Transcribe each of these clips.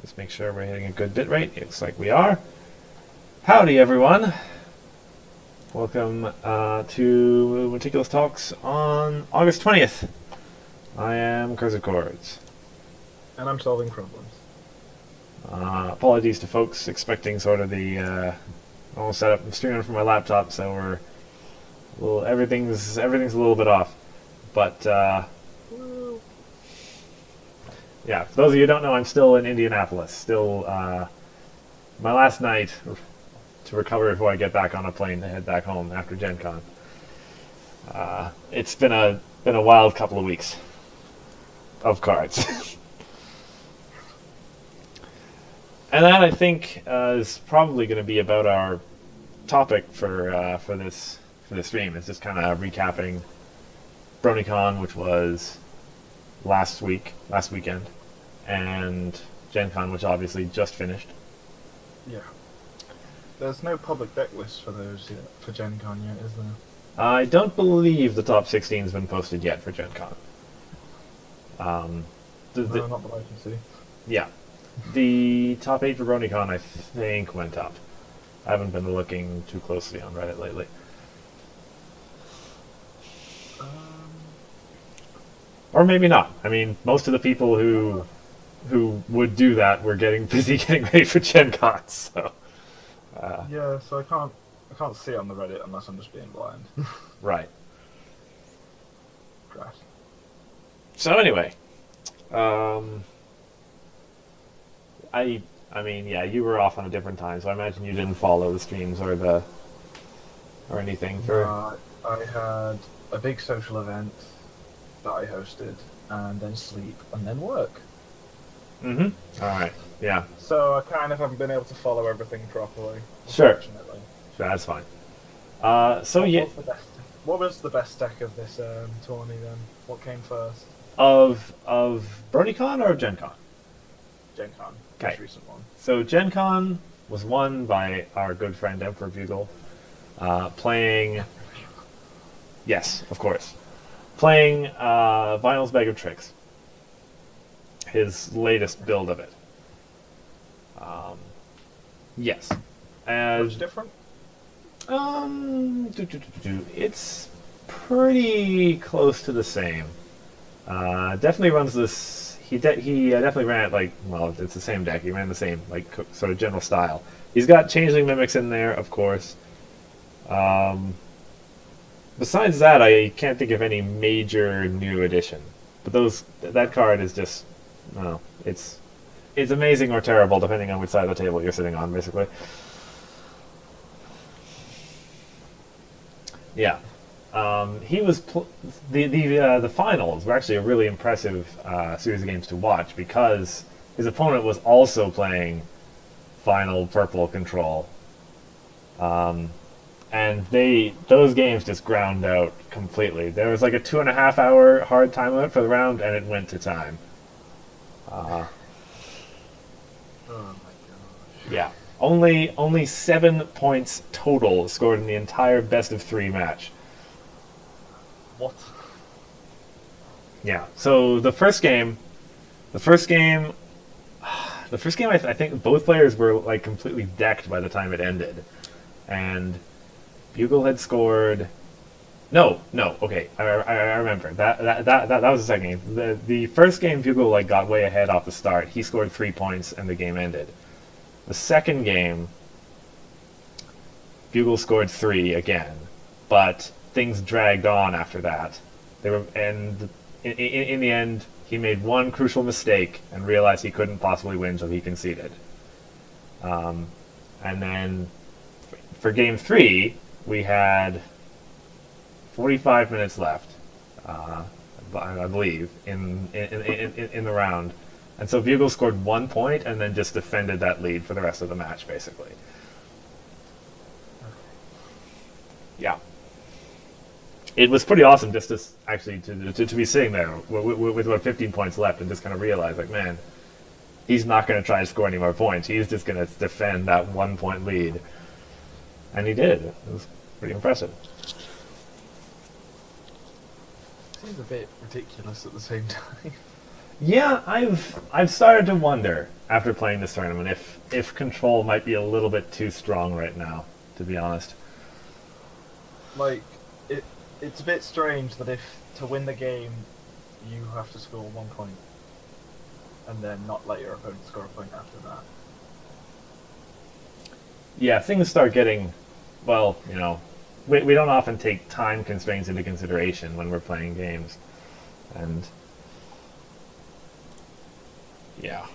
Just make sure we're hitting a good bit rate. It looks like we are. Howdy, everyone. Welcome to Meticulous Talks on August 20th. I am Cursor Chords. And I'm solving problems. Apologies to folks expecting sort of the normal setup. I'm streaming from my laptop, so everything's a little bit off. But yeah, for those of you who don't know, I'm still in Indianapolis. Still, my last night to recover before I get back on a plane to head back home after Gen Con. It's been a wild couple of weeks of cards. And that, I think, is probably going to be about our topic for this stream. It's just kind of recapping BronyCon, which was last weekend, and Gen Con, which obviously just finished. Yeah. There's no public deck list for those yet, for Gen Con yet, is there? I don't believe the top 16 has been posted yet for Gen Con. No, not that I can see. Yeah. The top 8 for BronyCon, I think, went up. I haven't been looking too closely on Reddit lately. Or maybe not. I mean, most of the people who would do that were getting busy getting ready for Gen Con, so... yeah, so I can't see on the Reddit unless I'm just being blind. Right. Right. So anyway, I mean, yeah, you were off on a different time, so I imagine you didn't follow the streams or anything for... I had a big social event that I hosted, and then sleep, and then work. Mm-hmm. Alright, yeah. So I kind of haven't been able to follow everything properly, Sure. unfortunately. Sure, that's fine. So yeah... What was the best deck of this tourney then? What came first? Of BronyCon or of Gen Con? Gen Con, Okay. most recent one. So Gen Con was won by our good friend Emperor Bugle, playing... Yes, of course. Playing Vinyl's Bag of Tricks. His latest build of it. Yes. What's different? It's pretty close to the same. Definitely runs this. He definitely ran it like, well, it's the same deck. He ran the same like sort of general style. He's got changeling mimics in there, of course. Besides that, I can't think of any major new addition. But that card is just, well, it's amazing or terrible depending on which side of the table you're sitting on, basically. Yeah. He was the finals were actually a really impressive series of games to watch because his opponent was also playing final purple control, and those games just ground out completely. There was like a 2.5 hour hard time limit for the round, and it went to time. Oh my gosh. Yeah, only 7 points total scored in the entire best of 3 match. What? Yeah. So the first game, I think both players were like completely decked by the time it ended, and Bugle had scored. No. Okay, I remember that was the second game. The first game, Bugle like got way ahead off the start. He scored 3 points, and the game ended. The second game, Bugle scored 3 again, but things dragged on after that. In the end, he made one crucial mistake and realized he couldn't possibly win, so he conceded. And then for game 3, we had 45 minutes left, I believe, in the round. And so Bugle scored 1 point and then just defended that lead for the rest of the match, basically. Yeah. It was pretty awesome just to be sitting there with about 15 points left and just kind of realize, like, man, he's not going to try to score any more points. He's just going to defend that 1 point lead. And he did. It was pretty impressive. Seems a bit ridiculous at the same time. Yeah, I've started to wonder after playing this tournament if control might be a little bit too strong right now, to be honest. Like, it's a bit strange that if to win the game, you have to score 1 point, and then not let your opponent score a point after that. Yeah, things start getting, well, we don't often take time constraints into consideration when we're playing games, and yeah.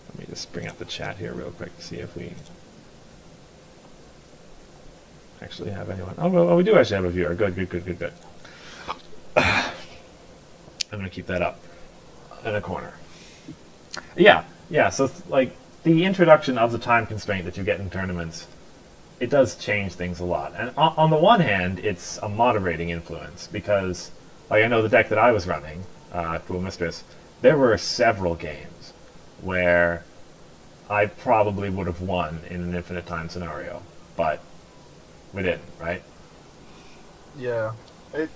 Let me just bring up the chat here real quick to see if we actually have anyone. Oh, well, we do actually have a viewer. Good, good, good, good, good. I'm going to keep that up in a corner. Yeah, yeah, so, like, the introduction of the time constraint that you get in tournaments, it does change things a lot. And on the one hand, it's a moderating influence, because, like, I know the deck that I was running, Cool Mistress, there were several games where I probably would have won in an infinite time scenario, but we didn't, right? Yeah.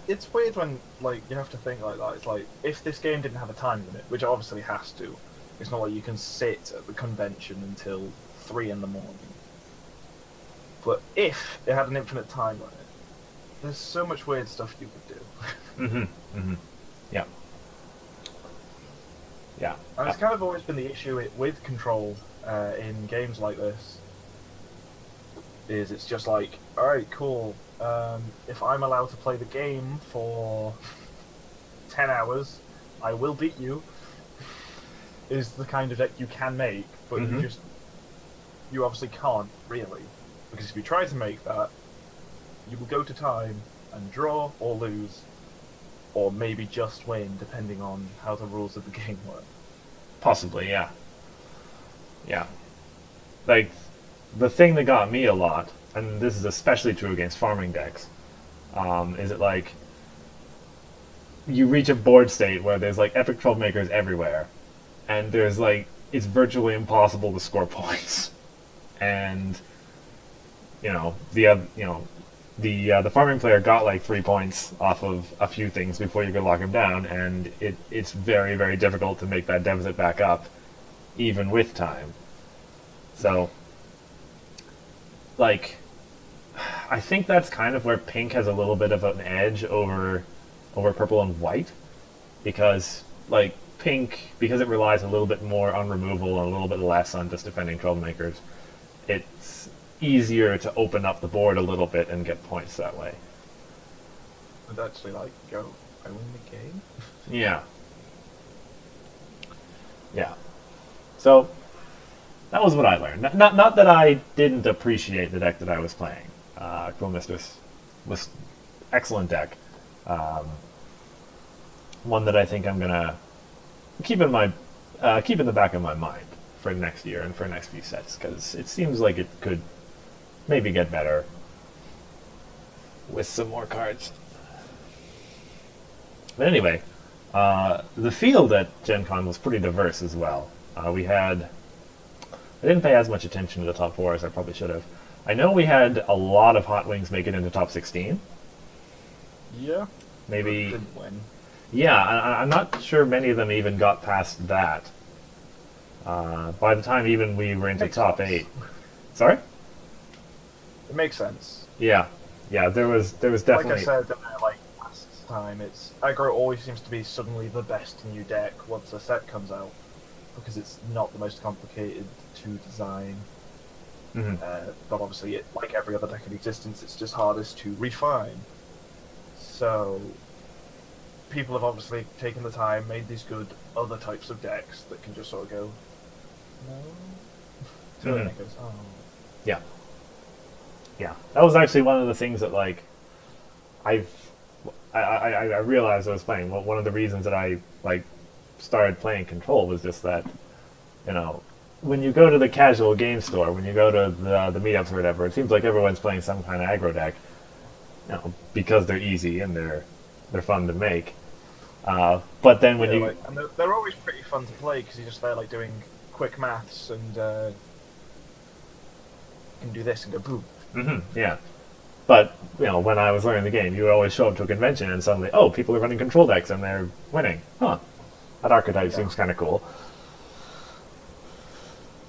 It's weird when, like, you have to think like that. It's like, if this game didn't have a time limit, which it obviously has to, it's not like you can sit at the convention until 3 in the morning. But if it had an infinite time limit, there's so much weird stuff you could do. Mm-hmm, mm-hmm. Yeah. Yeah. And it's kind of always been the issue with control in games like this. Is it's just like, alright, cool. If I'm allowed to play the game for 10 hours, I will beat you. Is the kind of deck you can make, but you obviously can't, really. Because if you try to make that, you will go to time and draw or lose, or maybe just win, depending on how the rules of the game work. Possibly, yeah. Yeah. Like, the thing that got me a lot, and this is especially true against farming decks, is it like, you reach a board state where there's like epic troublemakers everywhere, and there's like, it's virtually impossible to score points. And, the farming player got like 3 points off of a few things before you could lock him down, and it's very, very difficult to make that deficit back up, even with time. So, like, I think that's kind of where pink has a little bit of an edge over purple and white, because, like, pink, because it relies a little bit more on removal and a little bit less on just defending troublemakers, it's easier to open up the board a little bit and get points that way. And actually, like, go, I win the game? Yeah. Yeah. So, that was what I learned. Not that I didn't appreciate the deck that I was playing. Cool Mistress was excellent deck. One that I think I'm gonna keep in the back of my mind for next year and for next few sets, because it seems like it could maybe get better with some more cards. But anyway, the field at Gen Con was pretty diverse as well. I didn't pay as much attention to the top 4 as I probably should have. I know we had a lot of Hot Wings make it into top 16. Yeah. Maybe. But didn't win. Yeah, I'm not sure many of them even got past that. By the time even we were into Makes top sense. 8. Sorry? It makes sense. Yeah. Yeah, there was definitely... Like I said, like last time, it's aggro always seems to be suddenly the best new deck once a set comes out, because it's not the most complicated to design. But obviously, like every other deck in existence, it's just hardest to refine. So, people have obviously taken the time, made these good other types of decks that can just sort of go, no? So then it goes, oh. Yeah. Yeah. That was actually one of the things that, like, I realized I was playing. Well, one of the reasons that I, like, started playing Control was just that, when you go to the casual game store, when you go to the meetups or whatever, it seems like everyone's playing some kind of aggro deck, because they're easy and they're fun to make. But then when you... and they're always pretty fun to play, because you're just there, like, doing quick maths and you can do this and go boom. Yeah. But, when I was learning the game, you would always show up to a convention and suddenly, oh, people are running control decks and they're winning. Huh. That archetype Yeah. seems kind of cool.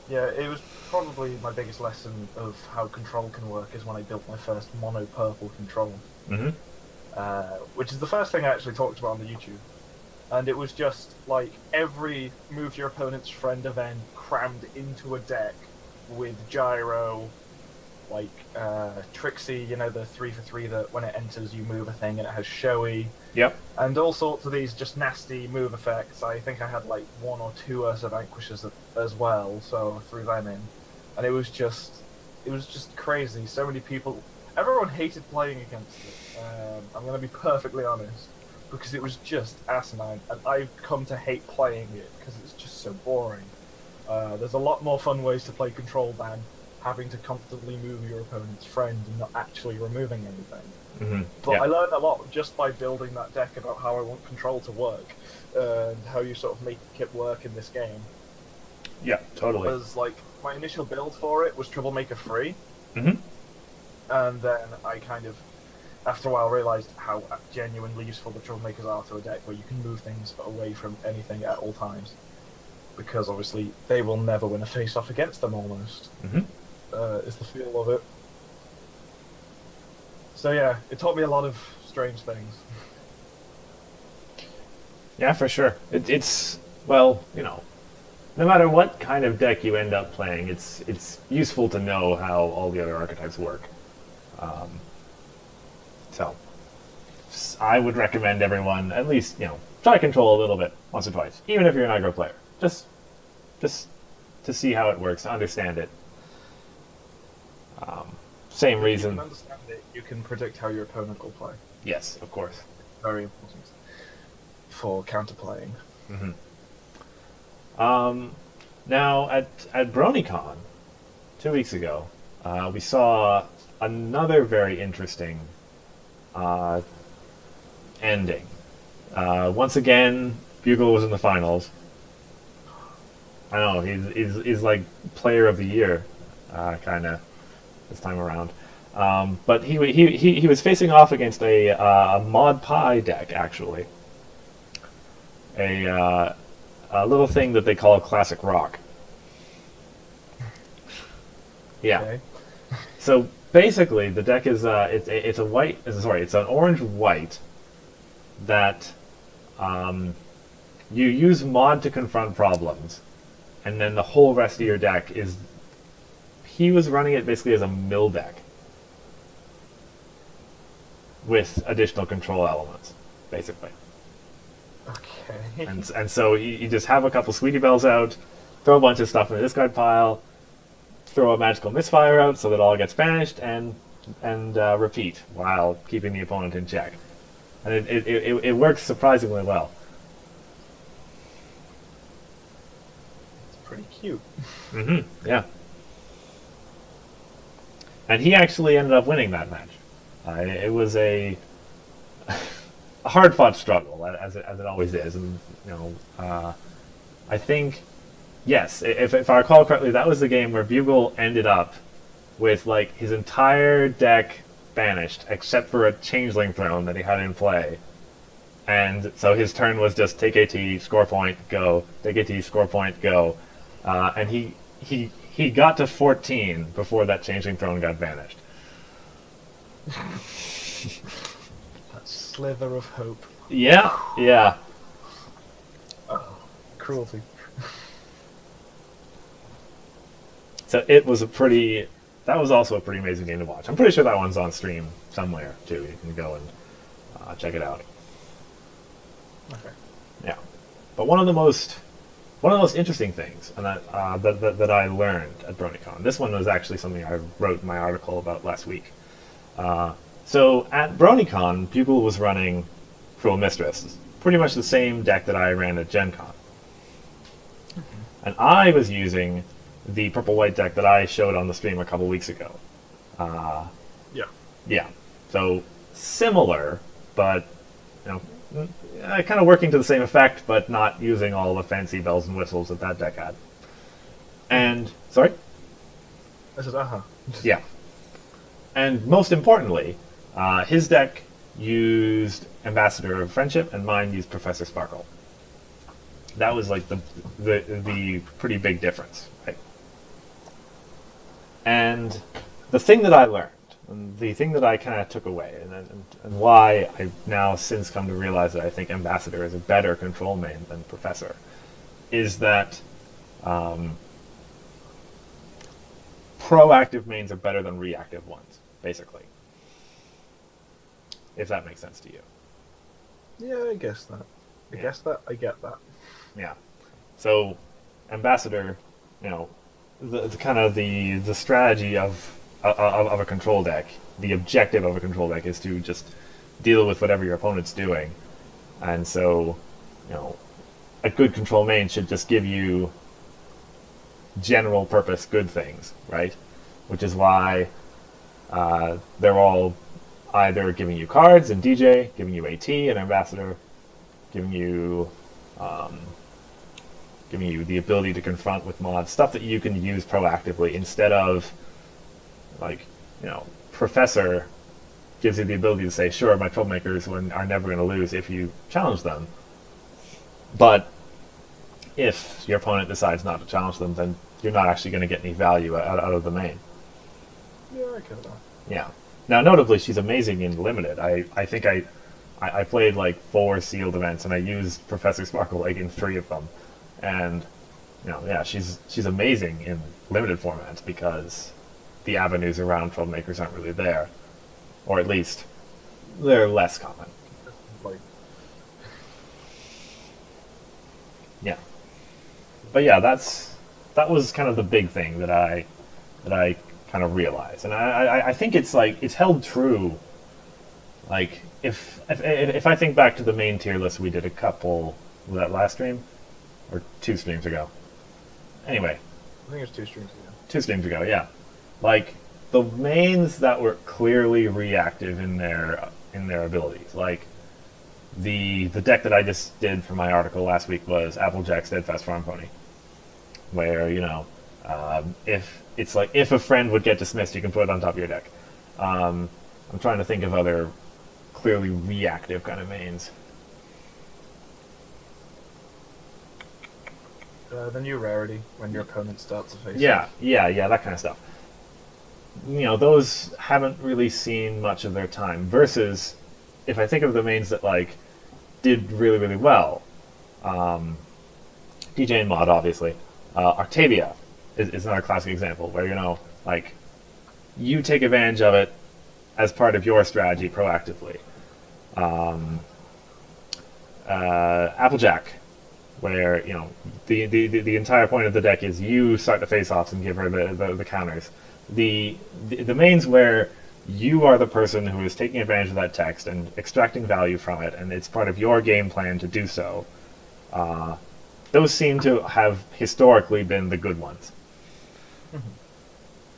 Yeah, it was probably my biggest lesson of how control can work is when I built my first mono purple control, Hmm. which is the first thing I actually talked about on the YouTube. And it was just like every move your opponent's friend event crammed into a deck with Gyro, like Trixie, the 3 for 3 that when it enters you move a thing and it has Showy, Yep. and all sorts of these just nasty move effects. I think I had like 1 or 2 Ursa Vanquishers as well, so I threw them in, and it was just crazy. So many people, everyone hated playing against it. I'm going to be perfectly honest, because it was just asinine, and I've come to hate playing it because it's just so boring. There's a lot more fun ways to play Control than having to constantly move your opponent's friend and not actually removing anything. Hmm. But Yeah. I learned a lot just by building that deck about how I want Control to work, and how you sort of make it work in this game. Yeah. Totally. Because, like, my initial build for it was Troublemaker free, Hmm. and then I kind of, after a while, realised how genuinely useful the Troublemakers are to a deck where you can move things away from anything at all times. Because, obviously, they will never win a face-off against them, almost. Hmm. Is the feel of it. So yeah, it taught me a lot of strange things. Yeah, for sure. It's well, no matter what kind of deck you end up playing, it's useful to know how all the other archetypes work. Um, so, I would recommend everyone at least try Control a little bit once or twice, even if you're an aggro player. Just to see how it works, understand it. Same If you reason. can understand it, you can predict how your opponent will play. Yes, of course. Very important for counterplaying. Hmm. Now at BronyCon 2 weeks ago, we saw another very interesting ending. Once again, Bugle was in the finals. I know he's like player of the year, kind of this time around. But he was facing off against a Mod Pi deck, actually. A little thing that they call Classic Rock. Yeah. Okay. So basically, the deck is it's a white. Sorry, it's an orange white that you use mod to confront problems, and then the whole rest of your deck is. He was running it basically as a mill deck with additional control elements, basically. Okay. And so you just have a couple Sweetie Bells out, throw a bunch of stuff in the discard pile, throw a magical misfire out so that all gets banished, and repeat while keeping the opponent in check. And it works surprisingly well. It's pretty cute. Hmm. Yeah. And he actually ended up winning that match. It was a hard-fought struggle, as it always is, and I think, yes, if I recall correctly, that was the game where Bugle ended up with like his entire deck banished except for a Changeling Throne that he had in play, and so his turn was just take AT, score point, go, take AT, score point, go, and he got to 14 before that Changeling Throne got banished. That slither of hope. Yeah, yeah. Oh, cruelty. So that was also a pretty amazing game to watch. I'm pretty sure that one's on stream somewhere too. You can go and check it out. Okay. Yeah, but one of the most interesting things, and that I learned at BronyCon. This one was actually something I wrote in my article about last week. So at BronyCon, Bugle was running Cruel Mistress, pretty much the same deck that I ran at Gen Con. And I was using the purple-white deck that I showed on the stream a couple weeks ago. Yeah. Yeah, so similar, but kind of working to the same effect, but not using all the fancy bells and whistles that deck had. And sorry, I said, yeah, and most importantly, his deck used Ambassador of Friendship, and mine used Professor Sparkle. that was like the pretty big difference, right? And the thing that I learned, and the thing that I kind of took away, and why I've now since come to realize that I think Ambassador is a better control main than Professor, is that proactive mains are better than reactive ones, basically. If that makes sense to you. Yeah, I guess that. I get that. Yeah. So, Ambassador, you know, the kind of the strategy of a control deck, the objective of a control deck is to just deal with whatever your opponent's doing, and so, you know, a good control main should just give you general purpose good things, right? Which is why they're all either giving you cards in DJ, giving you AT and Ambassador, giving you the ability to confront with mods, stuff that you can use proactively instead of, like, you know, Professor gives you the ability to say, sure, my troublemakers are never going to lose if you challenge them, but if your opponent decides not to challenge them, then you're not actually going to get any value out of the main. Yeah, I get that. Yeah. Now, notably, she's amazing in limited. I think I played like 4 sealed events, and I used Professor Sparkle like in 3 of them, and you know, yeah, she's amazing in limited formats because the avenues around troublemakers aren't really there, or at least they're less common. Like, Yeah. But yeah, that was kind of the big thing that I kind of realized, and I think it's like it's held true. Like if I think back to the main tier list we did a couple, was that last stream or 2 streams ago? Anyway, I think it was 2 streams ago. 2 streams ago, yeah. Like the mains that were clearly reactive in their abilities, like the deck that I just did for my article last week was Applejack Steadfast Farm Pony, where, you know, if it's like if a friend would get dismissed, you can put it on top of your deck. I'm trying to think of other clearly reactive kind of mains. The new rarity, when your opponent starts to face Yeah, that kind of stuff. You know, those haven't really seen much of their time. Versus, if I think of the mains that like did really, really well, DJ and Mod, obviously. Artavia is another classic example where, you know, like, you take advantage of it as part of your strategy proactively. Applejack, where, you know, the entire point of the deck is you start the face-offs and give her the counters. The mains where you are the person who is taking advantage of that text and extracting value from it, and it's part of your game plan to do so. Those seem to have historically been the good ones. Mm-hmm.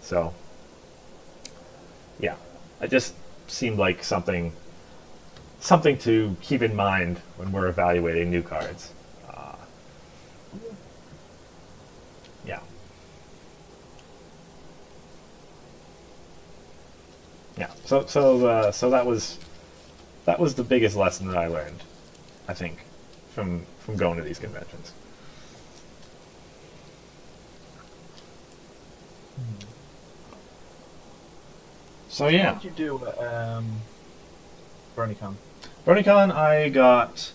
So, yeah, it just seemed like something to keep in mind when we're evaluating new cards. Yeah. Yeah. So that was the biggest lesson that I learned, I think, from going to these conventions. So yeah. What did you do at BronyCon? BronyCon, I got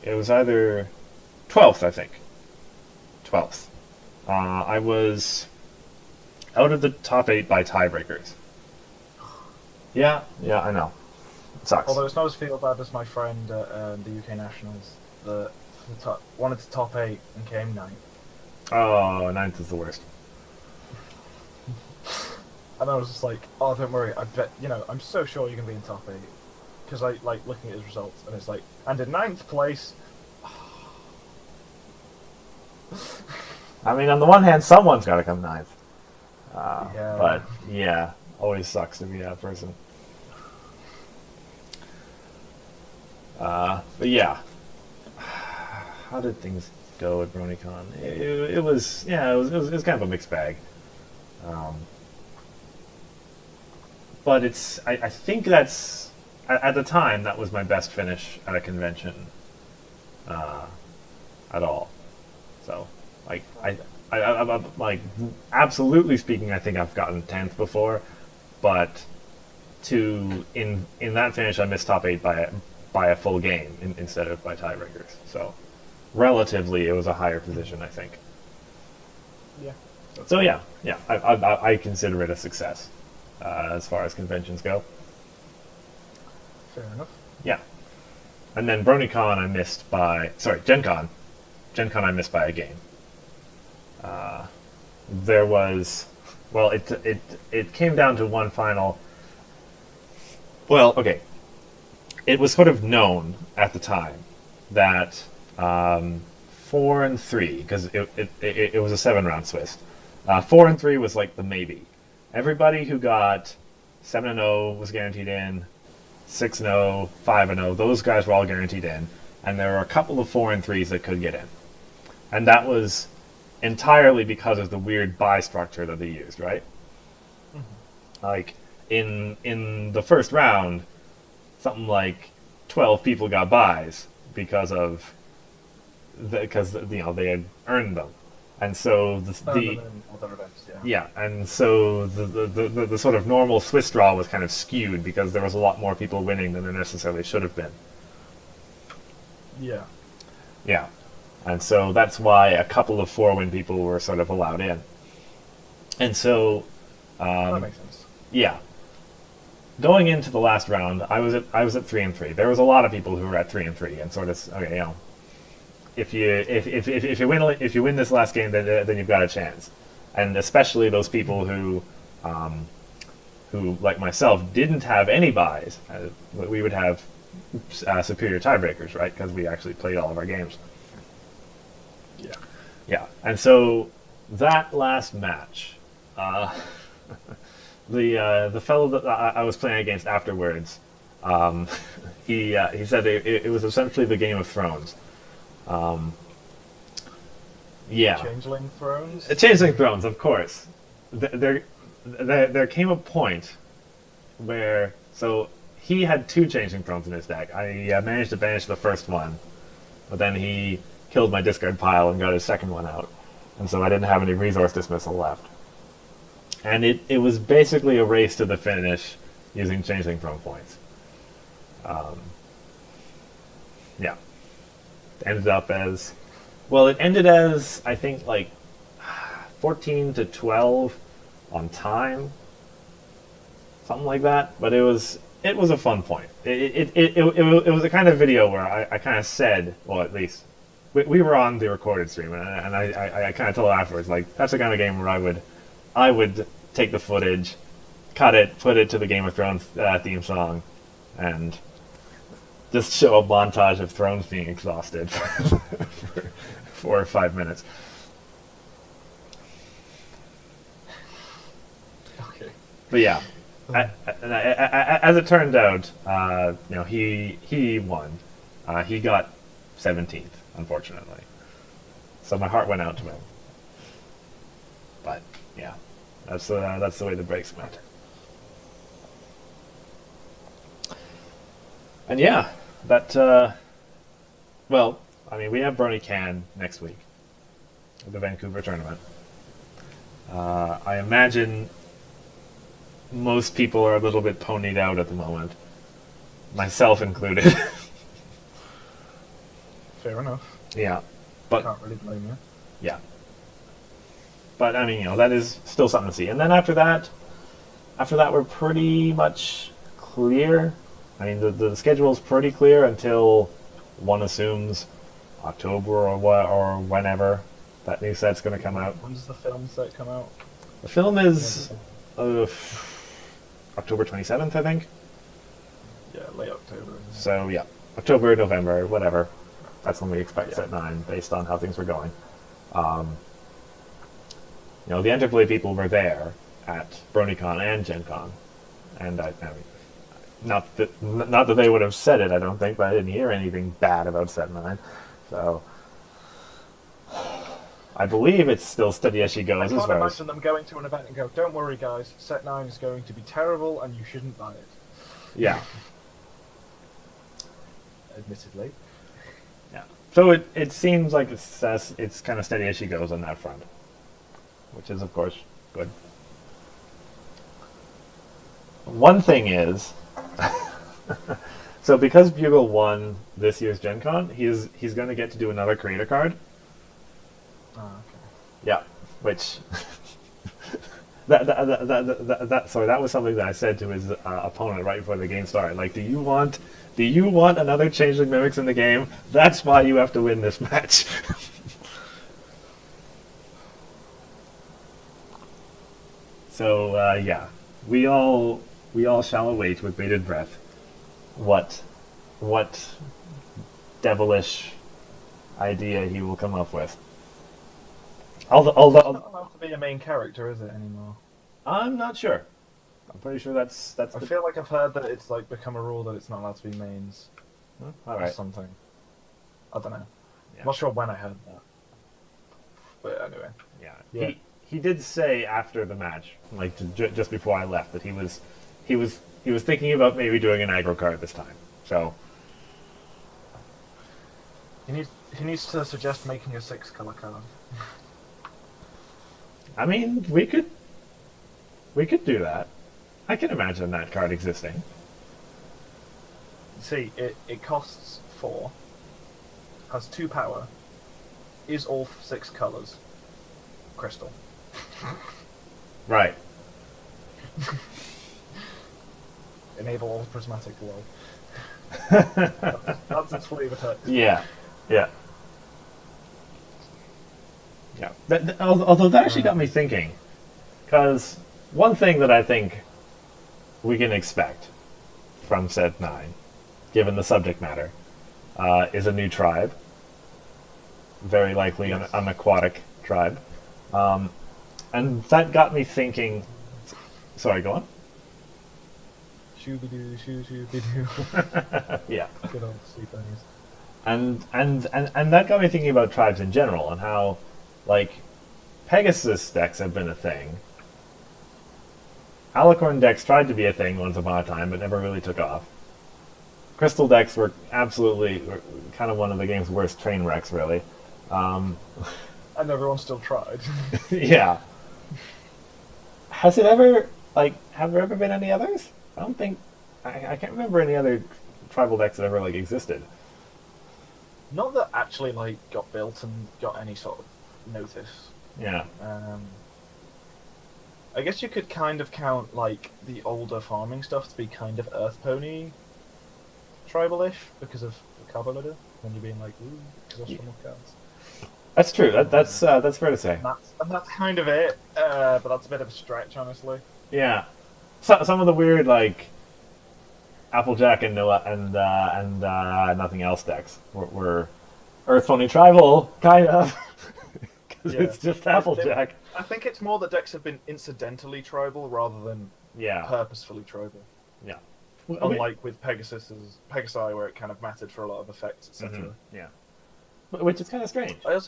it was either 12th, I think. 12th. I was out of the top 8 by tiebreakers. Yeah, I know. It sucks. Although it's not as feel bad as my friend at the UK Nationals that wanted to top 8 and came 9th. Oh, 9th is the worst. And I was just like, oh, don't worry, I bet, you know, I'm so sure you can be in top 8. Because I like looking at his results, and it's like, and in 9th place. I mean, on the one hand, someone's got to come 9th. Yeah. But, yeah, always sucks to be that person. But yeah. How did things go at BronyCon? It was kind of a mixed bag. But I think that's, at the time, that was my best finish at a convention at all. So, like, I like, absolutely speaking, I think I've gotten 10th before, but in that finish, I missed top 8 by a full game instead of by tiebreakers. So, relatively, it was a higher position, I think. Yeah. So yeah, I consider it a success as far as conventions go. Fair enough. Yeah, and then BronyCon I missed by Gen Con. Gen Con I missed by a game. There was, well, it came down to one final. Well, okay, it was sort of known at the time that 4 and 3, because it was a 7-round Swiss. 4 and 3 was like the maybe. Everybody who got 7 and 0 was guaranteed in. 6 and 0, 5 and 0, those guys were all guaranteed in, and there were a couple of 4 and 3s that could get in, and that was entirely because of the weird bye structure that they used, right? Mm-hmm. Like in the first round, something like 12 people got byes because they had earned them. And so and so the sort of normal Swiss draw was kind of skewed because there was a lot more people winning than there necessarily should have been. Yeah. Yeah. And so that's why a couple of 4-win people were sort of allowed in. And so that makes sense. Yeah. Going into the last round, I was at 3 and 3. There was a lot of people who were at 3 and 3 and sort of, okay, you know, if you win this last game, then you've got a chance, and especially those people who like myself didn't have any buys. We would have superior tiebreakers, right? Because we actually played all of our games. Yeah. Yeah, and so that last match, the fellow that I was playing against afterwards, he said it was essentially the Game of Thrones. Yeah. Changeling Thrones? Changeling Thrones, of course. There came a point where, so he had 2 Changeling Thrones in his deck. I managed to banish the first one, but then he killed my discard pile and got his second one out, and so I didn't have any resource dismissal left. And it was basically a race to the finish using Changeling Throne points. Yeah. Ended up as, well, it ended as, I think, like 14 to 12 on time, something like that. But it was a fun point. It was a kind of video where I kind of said, well, at least we were on the recorded stream, and I kind of told afterwards, like, that's the kind of game where I would take the footage, cut it, put it to the Game of Thrones theme song, and just show a montage of Thrones being exhausted for 4 or 5 minutes. Okay. But yeah, as it turned out, he won. He got 17th, unfortunately. So my heart went out to him. But yeah, that's the way the breaks went. And yeah, well, I mean, we have BronyCon next week, the Vancouver tournament. I imagine most people are a little bit ponied out at the moment, myself included. Fair enough. Yeah, but Can't really blame you. Yeah, but I mean, that is still something to see. And then after that, we're pretty much clear. I mean, the schedule is pretty clear until one assumes October or whenever that new set's going to come out. When does the film set come out? The film is October 27th, I think. Yeah, late October. So yeah, October, November, whatever. That's when we expect Set 9, based on how things were going. The Interplay people were there at BronyCon and Gen Con, and I mean, not that they would have said it, I don't think, but I didn't hear anything bad about Set 9. So I believe it's still steady as she goes. I can't imagine them going to an event and go, "Don't worry, guys, Set 9 is going to be terrible, and you shouldn't buy it." Yeah. Admittedly. Yeah. So it seems like it's kind of steady as she goes on that front, which is of course good. One thing is, so because Bugle won this year's Gen Con, he's going to get to do another creator card. Oh, okay. Yeah, which sorry, that was something that I said to his opponent right before the game started. Like, do you want another Changeling Mimics in the game? That's why you have to win this match. So yeah, we all shall await with bated breath what devilish idea he will come up with. It's not allowed to be a main character, is it, anymore? I'm not sure. I'm pretty sure that's I feel like I've heard that it's like become a rule that it's not allowed to be mains all or right. something. I don't know. Yeah. I'm not sure when I heard that. But anyway. Yeah. He did say after the match, like just before I left, that he was thinking about maybe doing an aggro card this time. So He needs to suggest making a 6-color card. I mean, we could do that. I can imagine that card existing. See, it costs 4, has 2 power, is all 6 colors, crystal. Right. Enable all prismatic glow. That's its flavor text. Yeah. Yeah. Yeah. Although that actually got me thinking, because one thing that I think we can expect from Set 9, given the subject matter, is a new tribe. Very likely an aquatic tribe. And that got me thinking... Sorry, go on. Shooby-doo, shoo-shooby-doo. Yeah. Good old sleep bunnies. And that got me thinking about tribes in general, and how, like, Pegasus decks have been a thing. Alicorn decks tried to be a thing once upon a time, but never really took off. Crystal decks were absolutely kind of one of the game's worst train wrecks, really. And everyone still tried. Yeah. Has it ever, like, have there ever been any others? I don't think, I can't remember any other tribal decks that ever, like, existed. Not that actually like got built and got any sort of notice. Yeah. I guess you could kind of count like the older farming stuff to be kind of Earth Pony tribal-ish because of the card loader. When you're being like, ooh, exhaustion of cards. That's true. That's fair to say. And that's kind of it. But that's a bit of a stretch, honestly. Yeah. Some of the weird, like, Applejack and Noah and nothing else decks were Earth Pony Tribal, kind of. Because it's just Applejack. I think it's more that decks have been incidentally tribal rather than purposefully tribal. Yeah. Unlike with Pegasi, where it kind of mattered for a lot of effects, etc. Mm-hmm. Yeah. Which is kind of strange. I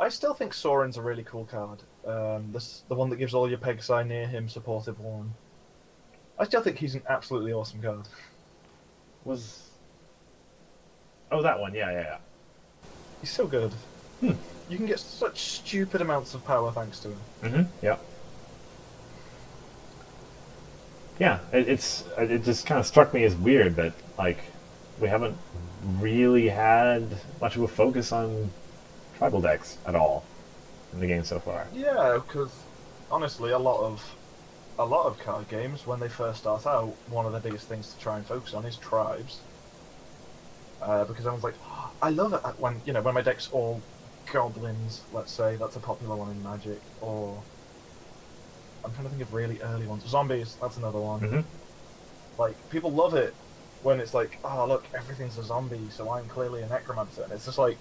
still think Soren's a really cool card. The one that gives all your Pegasi near him supportive one. I still think he's an absolutely awesome card. That one, yeah. He's so good. You can get such stupid amounts of power thanks to him. Mm-hmm. Yeah. Yeah, it just kind of struck me as weird that, like, we haven't really had much of a focus on tribal decks at all in the game so far. Yeah, because honestly, a lot of card games, when they first start out, one of the biggest things to try and focus on is tribes. Because everyone's like, oh, I love it when my deck's all goblins. Let's say that's a popular one in Magic, or I'm trying to think of really early ones. Zombies, that's another one. Mm-hmm. Like, people love it when it's like, oh look, everything's a zombie, so I'm clearly a necromancer. And it's just like,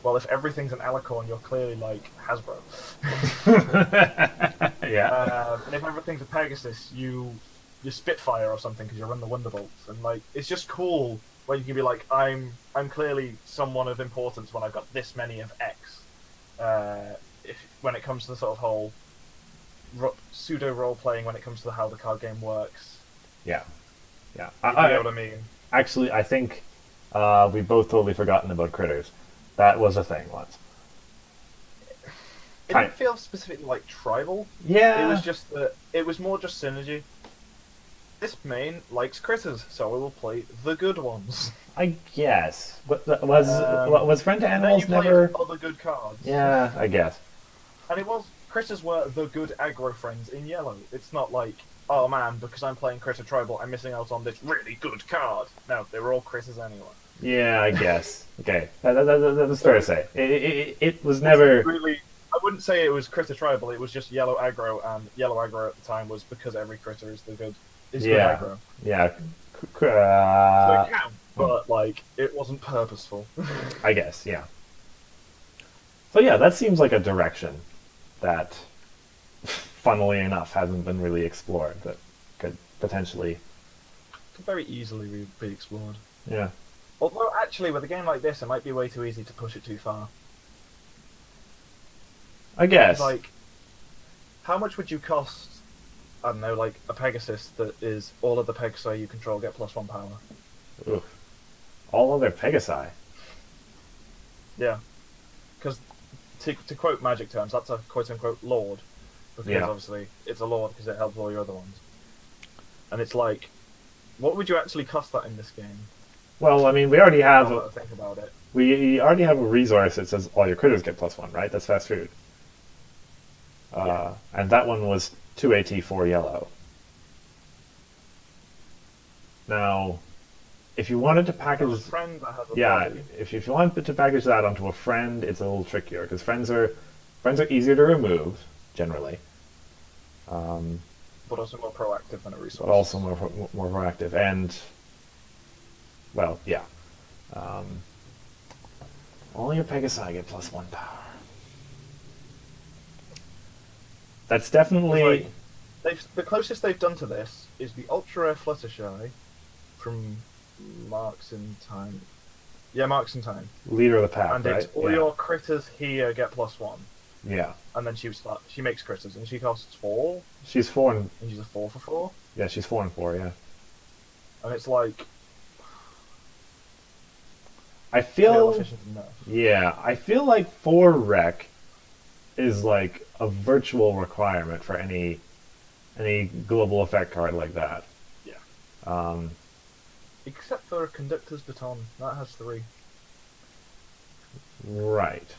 well, if everything's an alicorn, you're clearly like Hasbro. Yeah. And if everything's a Pegasus, you're Spitfire or something because you run the Wonderbolts. And like, it's just cool where you can be like, I'm clearly someone of importance when I've got this many of X. When it comes to the sort of whole pseudo role playing, when it comes to how the card game works. Yeah. You know what I mean? Actually, I think we've both totally forgotten about critters. That was a thing once. It Kind. didn't feel specifically like tribal. It was Yeah, just that it was more just synergy. This main likes critters, so I will play the good ones. I guess. Um, Was friend to and then you animals play never? other good cards. Yeah, I guess. And it was critters were the good aggro friends in yellow. It's not like, oh man, because I'm playing critter tribal, I'm missing out on this really good card. No, they were all critters anyway. Yeah, I guess. Okay, that's fair to say. It was never. Really, I wouldn't say it was critter tribal. It was just yellow aggro, and yellow aggro at the time was because every critter is good Yeah, aggro. yeah. So it counts, but like it wasn't purposeful. I guess, yeah. So yeah, that seems like a direction that, funnily enough, hasn't been really explored. That could potentially, Could very easily be explored. yeah. Although actually, with a game like this, it might be way too easy to push it too far. I guess. Like, how much would you cost? I don't know, like a Pegasus that is all of the Pegasi you control get +1 power. Oof. All other Pegasi. Yeah, because to quote Magic terms, that's a quote-unquote lord, because Yeah. obviously it's a lord because it helps all your other ones. And it's like, what would you actually cost that in this game? Well, I mean, we already have Now that I think about it. we already have a resource that says all your critters get +1, right? That's fast food. Yeah. And that one was 2 AT 4 yellow. Now, if you wanted to package, There's a friend that has a yeah, body. if you wanted to package that onto a friend, it's a little trickier because friends are easier to remove generally, But also more proactive than a resource. but also more proactive and, well, yeah. Um, all your Pegasi get +1 power. That's definitely. The closest they've done to this is the Ultra Rare Fluttershy from Marks in Time. Yeah, Marks in Time. Leader of the pack, And right? it's all Yeah. your critters here get +1. Yeah. And then she makes critters, and she costs 4, She's 4 and and she's a 4 for 4. yeah, she's 4 and 4. Yeah. And it's like, I still feel. efficient enough. Yeah, I feel like 4 rec is like a virtual requirement for any global effect card like that. Yeah. Um, Except for a Conductor's Baton. That has 3. right.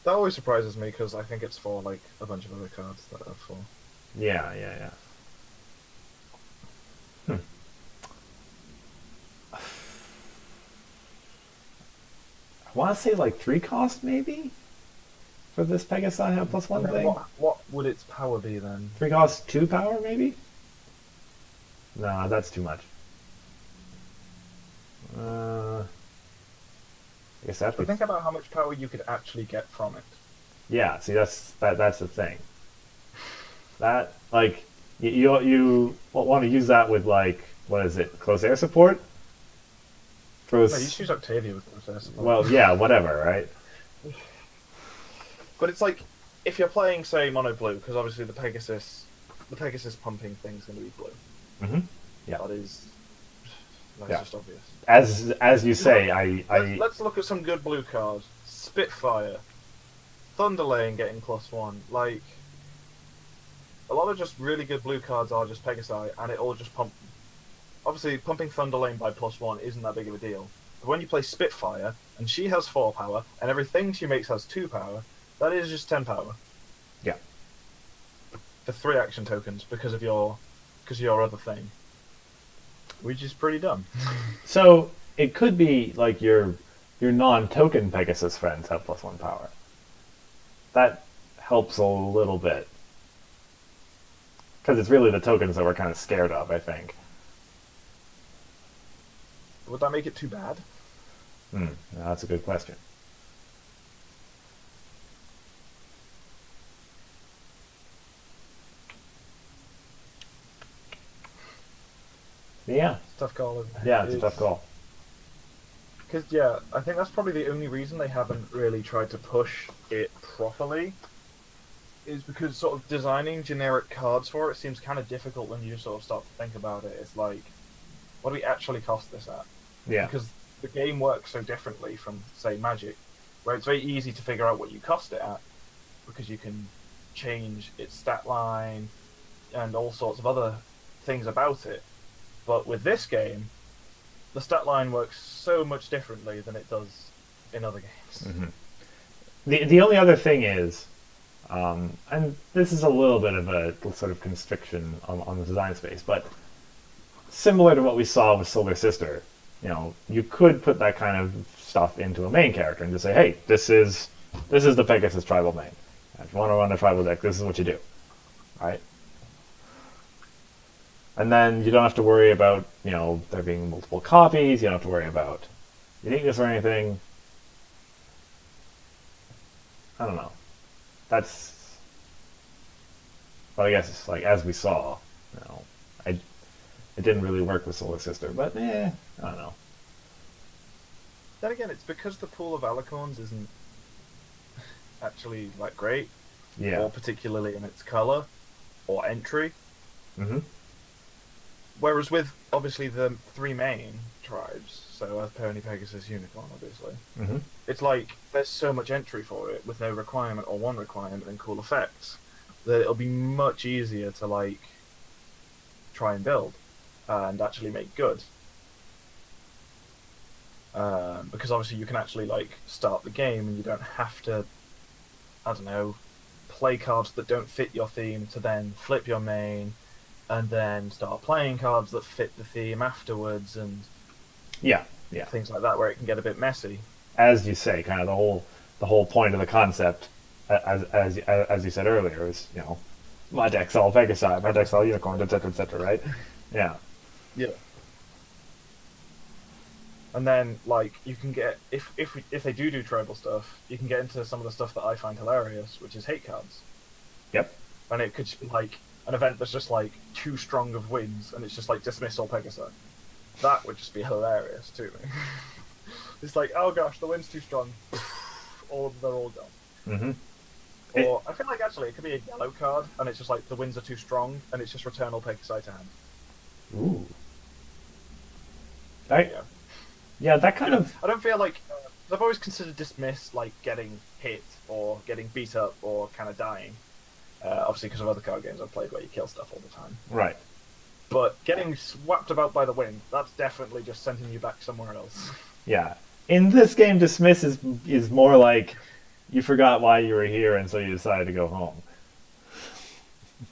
That always surprises me, because I think it's for, like, a bunch of other cards that are 4. Yeah, yeah, yeah. I want to say like 3 cost maybe for this Pegasi have +1 And then thing. what would its power be then? 3 cost 2 power maybe. No, that's too much. I guess that'd But be. think about how much power you could actually get from it. Yeah, see that's the thing. That like you want to use that with like what is it? Close air support? No, you just use Octavia with Process. Well, yeah, whatever, right? But it's like, if you're playing, say, mono blue, because obviously the Pegasus pumping thing's going to be blue. Mm-hmm. Yeah. That's Yeah. just obvious. As you say, Let's look at some good blue cards. Spitfire. Thunderlane getting +1. Like, a lot of just really good blue cards are just Pegasi, and it all just pump. Obviously, pumping Thunderlane by +1 isn't that big of a deal. But when you play Spitfire, and she has 4 power, and everything she makes has 2 power, that is just 10 power. yeah. For 3 action tokens because of your other thing. Which is pretty dumb. So it could be like your non-token Pegasus friends have +1 power. That helps a little bit because it's really the tokens that we're kind of scared of, I think. Would that make it too bad? That's a good question. Yeah, It's a tough call, isn't it? yeah, it's a tough call. Because, yeah, I think that's probably the only reason they haven't really tried to push it properly, is because sort of designing generic cards for it seems kind of difficult when you just sort of start to think about it. It's like, what do we actually cost this at? Yeah, Because the game works so differently from, say, Magic, where it's very easy to figure out what you cost it at, because you can change its stat line and all sorts of other things about it. But with this game, the stat line works so much differently than it does in other games. Mm-hmm. The only other thing is, and this is a little bit of a sort of constriction on the design space, but similar to what we saw with Solar Sister, you could put that kind of stuff into a main character and just say, hey, this is the Pegasus tribal main. If you want to run a tribal deck, this is what you do, right? And then you don't have to worry about there being multiple copies. You don't have to worry about uniqueness or anything. I don't know. That's, but I guess like as we saw, it didn't really work with Solar Sister, but I don't know. Then again, it's because the pool of alicorns isn't actually like great, or particularly in its color or entry. Mm-hmm. Whereas with obviously the three main tribes, so Earth, Pony, Pegasus, Unicorn, obviously, Mm-hmm. it's like there's so much entry for it with no requirement or one requirement and cool effects that it'll be much easier to like try and build and actually make good. Because obviously you can actually like start the game and you don't have to, I don't know, play cards that don't fit your theme to then flip your main and then start playing cards that fit the theme afterwards and things like that, where it can get a bit messy. As you say, kind of the whole point of the concept, as you said earlier, is my deck's all Pegasi, my deck's all Unicorn, etc., right? Yeah. Yeah. And then like you can get if they do tribal stuff, you can get into some of the stuff that I find hilarious, which is hate cards. Yep. And it could just be like an event that's just like too strong of winds, and it's just like dismiss all Pegasi. That would just be hilarious to me. It's like, oh gosh, the wind's too strong. They're all gone. Mm-hmm. Or I feel like actually it could be a yellow card, and it's just like the winds are too strong, and it's just return all Pegasi to hand. Ooh. Yeah, that kind of. I don't feel like I've always considered dismiss like getting hit or getting beat up or kind of dying. Obviously, because of other card games I've played where you kill stuff all the time. Right. But getting swept about by the wind, that's definitely just sending you back somewhere else. Yeah. In this game, dismiss is more like you forgot why you were here, and so you decided to go home.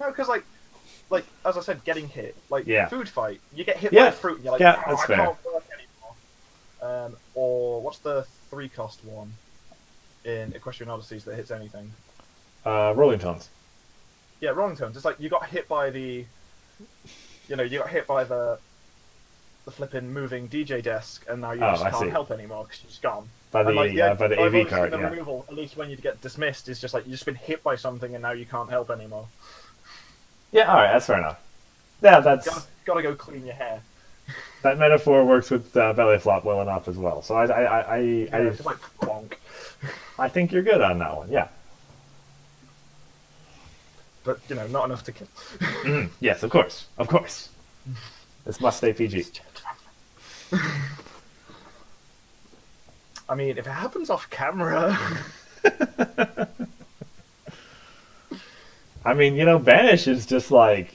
No, because like as I said, getting hit, like food fight, you get hit by a fruit, and you're like, that's I fair. can't work anymore. Or what's the 3-cost one in Equestrian Odysseys that hits anything? Rolling Tones. Yeah, Rolling Tones. It's like you got hit by the flipping moving DJ desk, and now you just can't help anymore because you're just gone. By the AV card, the removal, at least when you get dismissed, is just like you've just been hit by something, and now you can't help anymore. Yeah, all right, that's fair enough. Yeah, that's gotta go clean your hair. That metaphor works with belly flop well enough as well. So It's like bonk. I think you're good on that one. Yeah. But not enough to kill. Yes, of course. This must stay PG. I mean, if it happens off camera. I mean, Banish is just like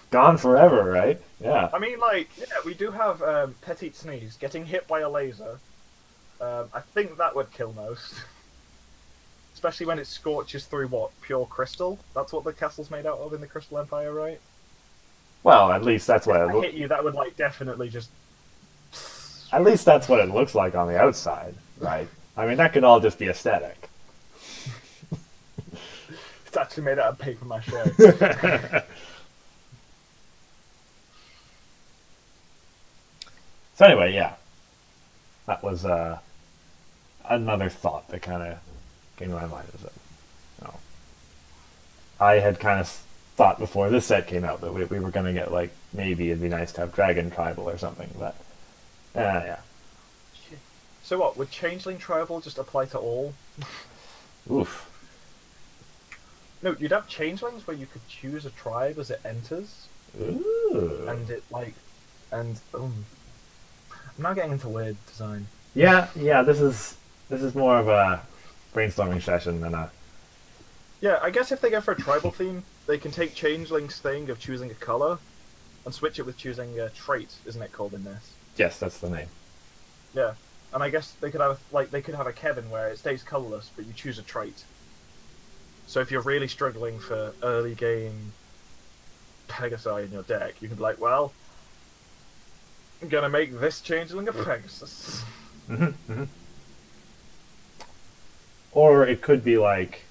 gone forever, right? Yeah. I mean, we do have Petit Sneeze getting hit by a laser. I think that would kill most. Especially when it scorches through pure crystal. That's what the castle's made out of in the Crystal Empire, right? Well, at least that's what if it hit you. That would definitely just. At least that's what it looks like on the outside, right? I mean, that could all just be aesthetic. It's actually made out of paper mache. So anyway, yeah, that was another thought that kind of came to my mind. Is that I had kind of thought before this set came out that we were going to get maybe it'd be nice to have Dragon Tribal or something, but yeah. So what, would Changeling Tribal just apply to all? Oof. No, you'd have Changelings where you could choose a tribe as it enters. Ooh. And it I'm now getting into weird design. Yeah, yeah. This is more of a brainstorming session than a. Yeah, I guess if they go for a tribal theme, they can take Changeling's thing of choosing a color and switch it with choosing a trait, isn't it called in this? Yes, that's the name. Yeah, and I guess they could have they could have a Kevin where it stays colorless, but you choose a trait. So if you're really struggling for early game Pegasi in your deck, you can be like, well, I'm gonna make this Changeling a Pegasus. Hmm. Or it could be like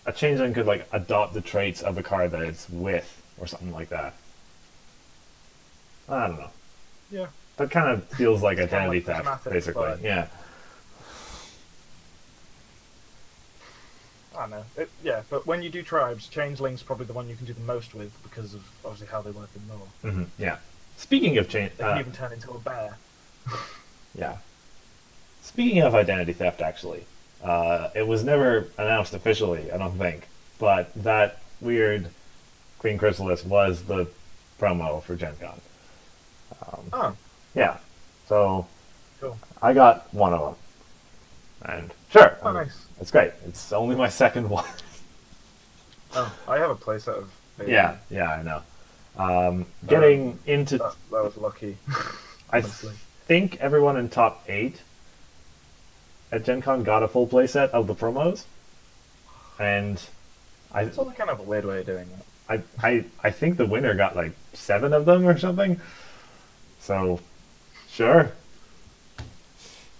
a changeling could like adopt the traits of the card that it's with, or something like that. I don't know. Yeah. That kind of feels like It's kinda identity like theft, prismatic, basically. but- Yeah. I don't know. Yeah, but when you do tribes, Changeling's probably the one you can do the most with because of obviously how they work in lore. Yeah. Speaking of change, They can even turn into a bear. yeah. Speaking of identity theft, actually, it was never announced officially, I don't think, but that weird Queen Chrysalis was the promo for Gen Con. Oh, Yeah. So cool. I got one of them, and sure, Oh, nice. it's great. It's only my second one. Oh, I have a playset of. Yeah, I know. Getting into, That was lucky. I honestly. think everyone in top 8 at Gen Con got a full playset of the promos, and It's all kind of a weird way of doing it. I think the winner got like 7 of them or something. So, sure.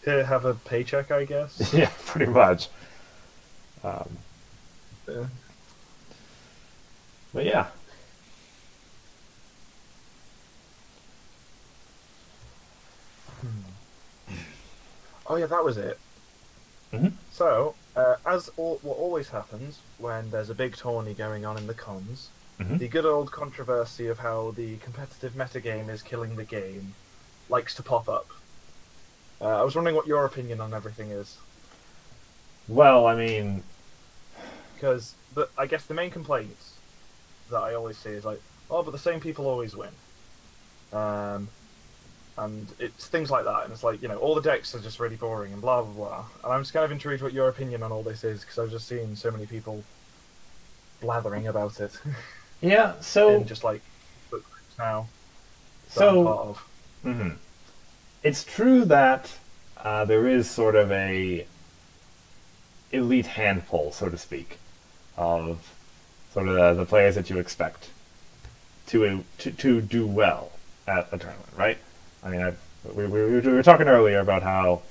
Here, have a paycheck, I guess. Yeah, pretty much. Yeah. But yeah. Oh yeah, that was it. Mhm. So, what always happens when there's a big tourney going on in the cons, Mhm. the good old controversy of how the competitive metagame is killing the game likes to pop up. I was wondering what your opinion on everything is, Well, I mean, because I guess the main complaints that I always see is like, oh, but the same people always win. And it's things like that, and it's like, all the decks are just really boring and blah blah blah. And I'm just kind of intrigued what your opinion on all this is, because I've just seen so many people blathering about it yeah. So in just like book groups now that So- I'm part of. mhm. It's true that there is sort of a elite handful, so to speak, of sort of the players that you expect to do well at a tournament, right? I mean, we were talking earlier about how,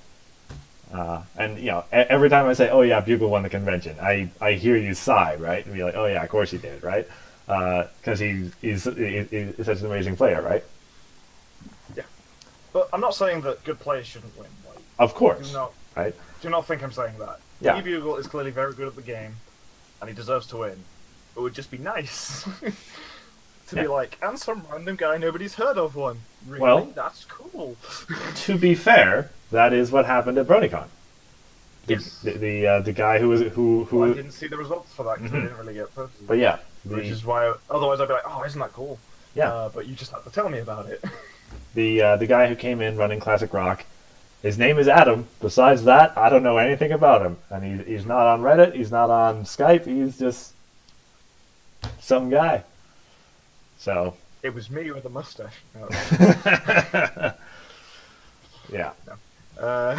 and every time I say, "Oh yeah, Bugle won the convention," I hear you sigh, right, and be like, "Oh yeah, of course he did," right? Because he's such an amazing player, right? Yeah, but I'm not saying that good players shouldn't win. Like, Of course, do not right? do not think I'm saying that. Yeah. E-Bugle is clearly very good at the game, and he deserves to win. It would just be nice to be Yeah. like, and some random guy nobody's heard of won. Really? Well- That's cool. To be fair, that is what happened at BronyCon. Yes. The guy who was who Well, I didn't see the results for that because I Mhm. didn't really get posted. but yeah, Which is why, otherwise I'd be like, oh, isn't that cool? yeah. But you just have to tell me about it. The guy who came in running Classic Rock, his name is Adam. Besides that, I don't know anything about him, and he's not on Reddit. He's not on Skype. He's just some guy. So It was me with a mustache. No. yeah. Uh,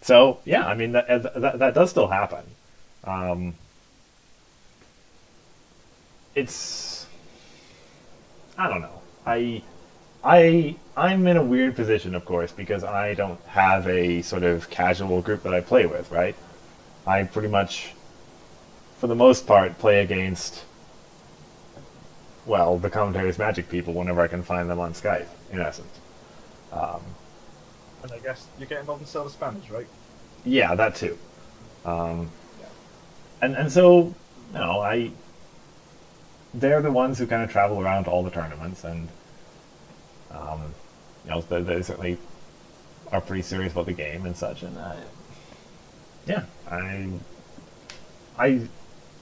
So yeah, I mean that does still happen. Um, it's I don't know. I'm in a weird position, of course, because I don't have a sort of casual group that I play with, right? I pretty much, for the most part, play against, well, the commentator's Magic people whenever I can find them on Skype, in essence. and I guess you get involved in Silver Spanish, right? Yeah, that too. And so, they're the ones who kind of travel around to all the tournaments, and they certainly are pretty serious about the game and such. And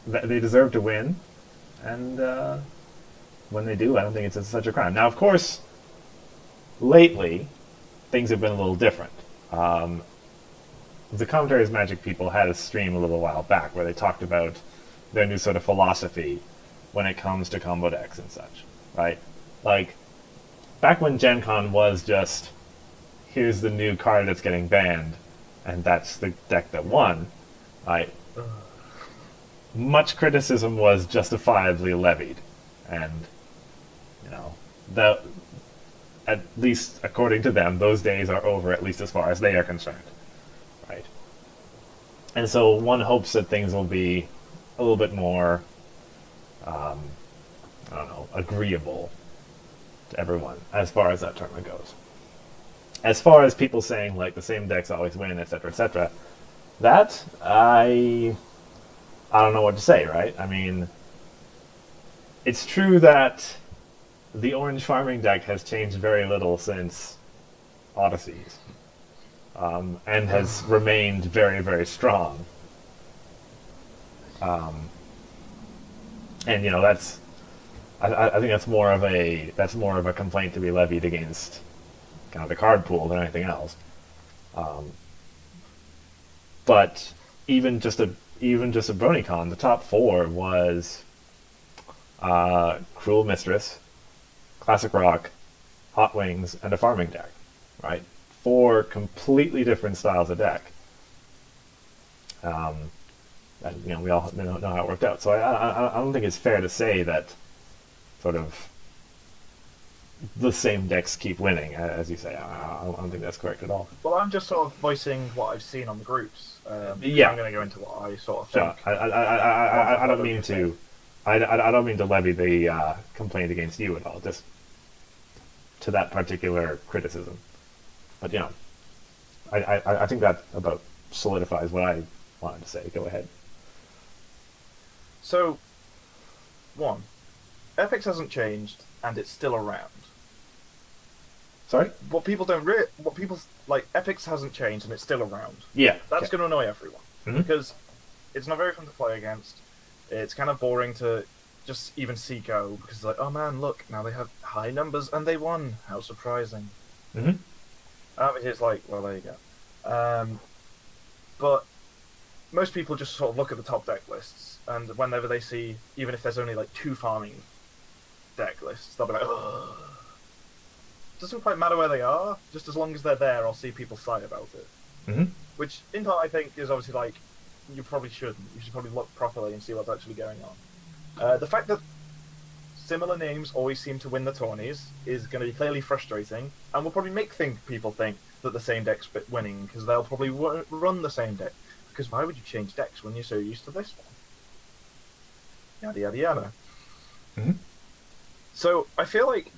they deserve to win, and when they do, I don't think it's such a crime. Now, of course, Lately, things have been a little different. Um, the Commentaries Magic people had a stream a little while back where they talked about their new sort of philosophy when it comes to combo decks and such, right? Like, back when Gen Con was just, here's the new card that's getting banned, and that's the deck that won, right? Much criticism was justifiably levied, and you know that at least according to them, those days are over. At least as far as they are concerned, right? And so one hopes that things will be a little bit more, um, I don't know, agreeable to everyone as far as that tournament goes. As far as people saying like the same decks always win, etc., that I don't know what to say, right? I mean, it's true that the orange farming deck has changed very little since Odysseys, and has remained very, very strong. Um, and that's I think that's more of a complaint to be levied against kind of the card pool than anything else. Um, but even just a BronyCon, the top four was Cruel Mistress, Classic Rock, Hot Wings, and a farming deck, right? Four completely different styles of deck. Um, and, we all know how it worked out. So I don't think it's fair to say that sort of the same decks keep winning, as you say. I don't think that's correct at all. Well, I'm just sort of voicing what I've seen on the groups. Yeah. I'm going to go into what I sort of So think. I don't mean to. I don't mean to levy the complaint against you at all. Just to that particular criticism. But I think that about solidifies what I wanted to say. Go ahead. So, one, Epix hasn't changed, and it's still around. Sorry? What people like, Epix hasn't changed, and it's still around. Yeah. That's going to annoy everyone Mhm. because it's not very fun to play against. It's kind of boring to just even see go because, like, oh man, look, now they have high numbers and they won. How surprising! Mhm. It's like, well, there you go. But most people just sort of look at the top deck lists, and whenever they see, even if there's only like 2 farming deck lists, they'll be like, ugh. Doesn't quite matter where they are, just as long as they're there, I'll see people sigh about it. Mhm. Which, in part, I think is obviously like, you probably shouldn't. You should probably look properly and see what's actually going on. The fact that similar names always seem to win the tourneys is going to be clearly frustrating, and will probably make people think that the same deck's winning, because they'll probably run the same deck. Because why would you change decks when you're so used to this one? Yada yada yada. Mhm. So I feel like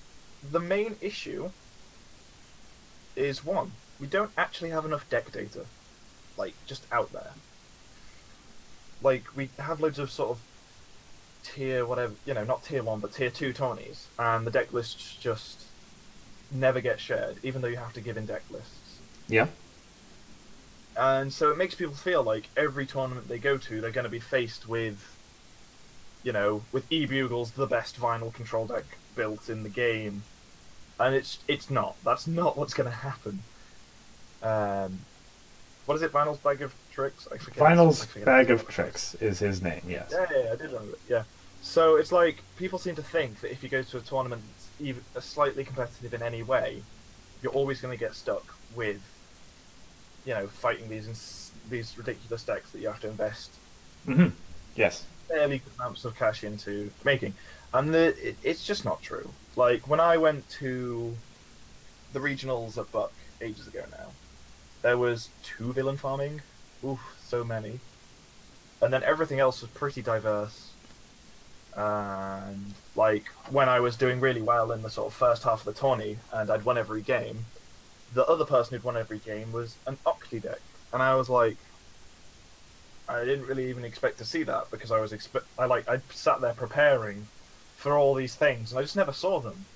the main issue is, one, we don't actually have enough deck data, like, just out there. Like, we have loads of sort of tier whatever, not tier 1, but tier 2 tourneys, and the deck lists just never get shared, even though you have to give in deck lists. Yeah. And so it makes people feel like every tournament they go to, they're going to be faced with, with E-Bugles, the best vinyl control deck built in the game. And it's not. That's not what's going to happen. What is it? Vinyl's Bag of Tricks? I forget. Finals Bag of Tricks is his name. Yes. Yeah, I did remember it. Yeah. So it's like people seem to think that if you go to a tournament that's even slightly competitive in any way, you're always going to get stuck with, fighting these ridiculous decks that you have to invest Mhm. Yes. fairly good amounts of cash into making. And it's just not true. Like, when I went to the regionals at Buck ages ago now, there was 2 villain farming. Oof, so many. And then everything else was pretty diverse. And, like, when I was doing really well in the sort of first half of the tourney, and I'd won every game, the other person who'd won every game was an Octi deck. And I was like, I didn't really even expect to see that, because I sat there preparing for all these things, and I just never saw them.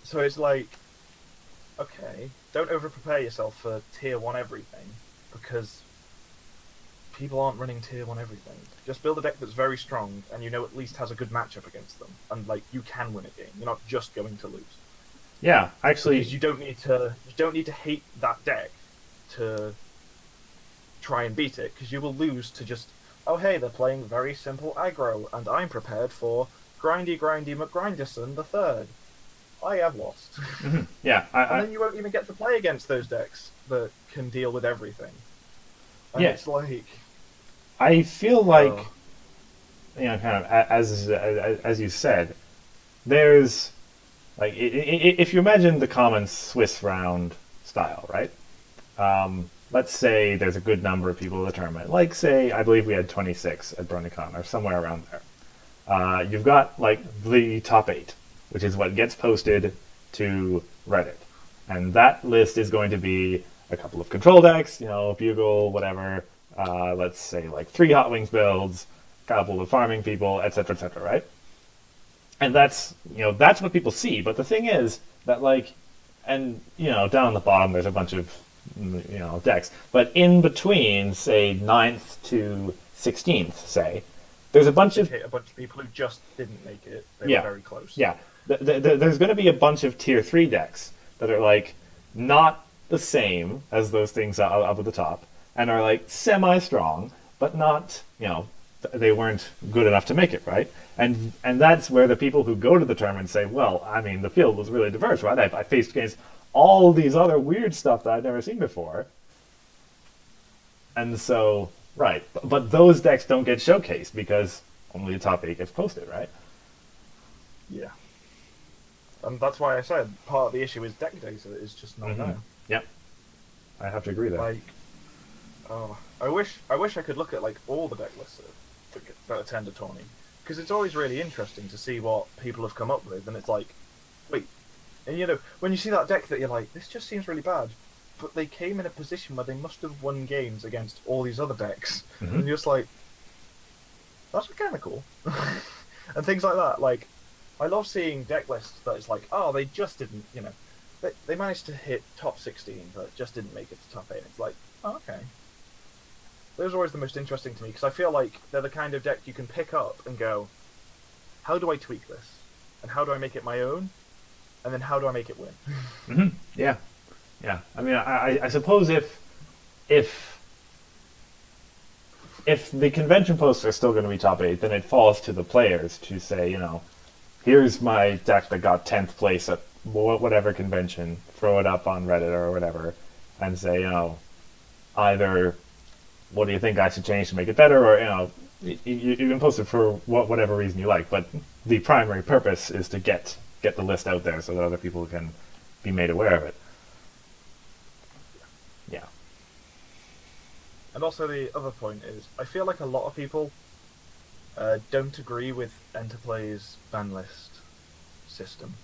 So it's like, okay, don't over prepare yourself for tier 1 everything, because people aren't running tier 1 everything. Just build a deck that's very strong and at least has a good matchup against them. And, like, you can win a game. You're not just going to lose. Yeah, actually, Because you don't need to hate that deck to try and beat it, because you will lose to just, oh hey, they're playing very simple aggro, and I'm prepared for Grindy McGrinderson the third. I have lost. yeah, And then you won't even get to play against those decks that can deal with everything. And Yeah. it's like... I feel like, Oh. kind of as you said, there's like if you imagine the common Swiss round style, right? Let's say there's a good number of people in the tournament. Like, say, I believe we had 26 at BronyCon or somewhere around there. You've got like the top 8, which is what gets posted to Reddit, and that list is going to be a couple of control decks, Bugle, whatever. Let's say like 3 Hot Wings builds, a couple of farming people, etc., right? And that's what people see. But the thing is that down the bottom there's a bunch of decks, but in between, say 9th to 16th, say there's a bunch of Hit a bunch of people who just didn't make it. They Yeah. were very close. yeah. There's going to be a bunch of tier 3 decks that are like not the same as those things up at the top, and are like semi-strong, but not, they weren't good enough to make it, right? And that's where the people who go to the tournament say, well, I mean, the field was really diverse, right? I faced against all these other weird stuff that I'd never seen before. And so, right. But those decks don't get showcased because only the top 8 gets posted, right? Yeah. And that's why I said part of the issue is deck data is just not there. Yep. I have to agree there. Like, oh, I wish I could look at like all the deck lists that attend a tourney, because it's always really interesting to see what people have come up with, and it's like, wait, and when you see that deck that you're like, this just seems really bad, but they came in a position where they must have won games against all these other decks, and you're just like, that's kind of cool, and things like that. Like, I love seeing deck lists that it's like, oh, they just didn't, they managed to hit top 16, but just didn't make it to top 8. It's like, oh, okay. Those are always the most interesting to me, because I feel like they're the kind of deck you can pick up and go, how do I tweak this? And how do I make it my own? And then how do I make it win? Yeah. I mean, I suppose if the convention posts are still going to be top 8, then it falls to the players to say, here's my deck that got 10th place at whatever convention, throw it up on Reddit or whatever, and say, either what do you think I should change to make it better, or you can post it for whatever reason you like, but the primary purpose is to get the list out there so that other people can be made aware of it. Yeah. And also the other point is, I feel like a lot of people don't agree with Enterplay's ban list system.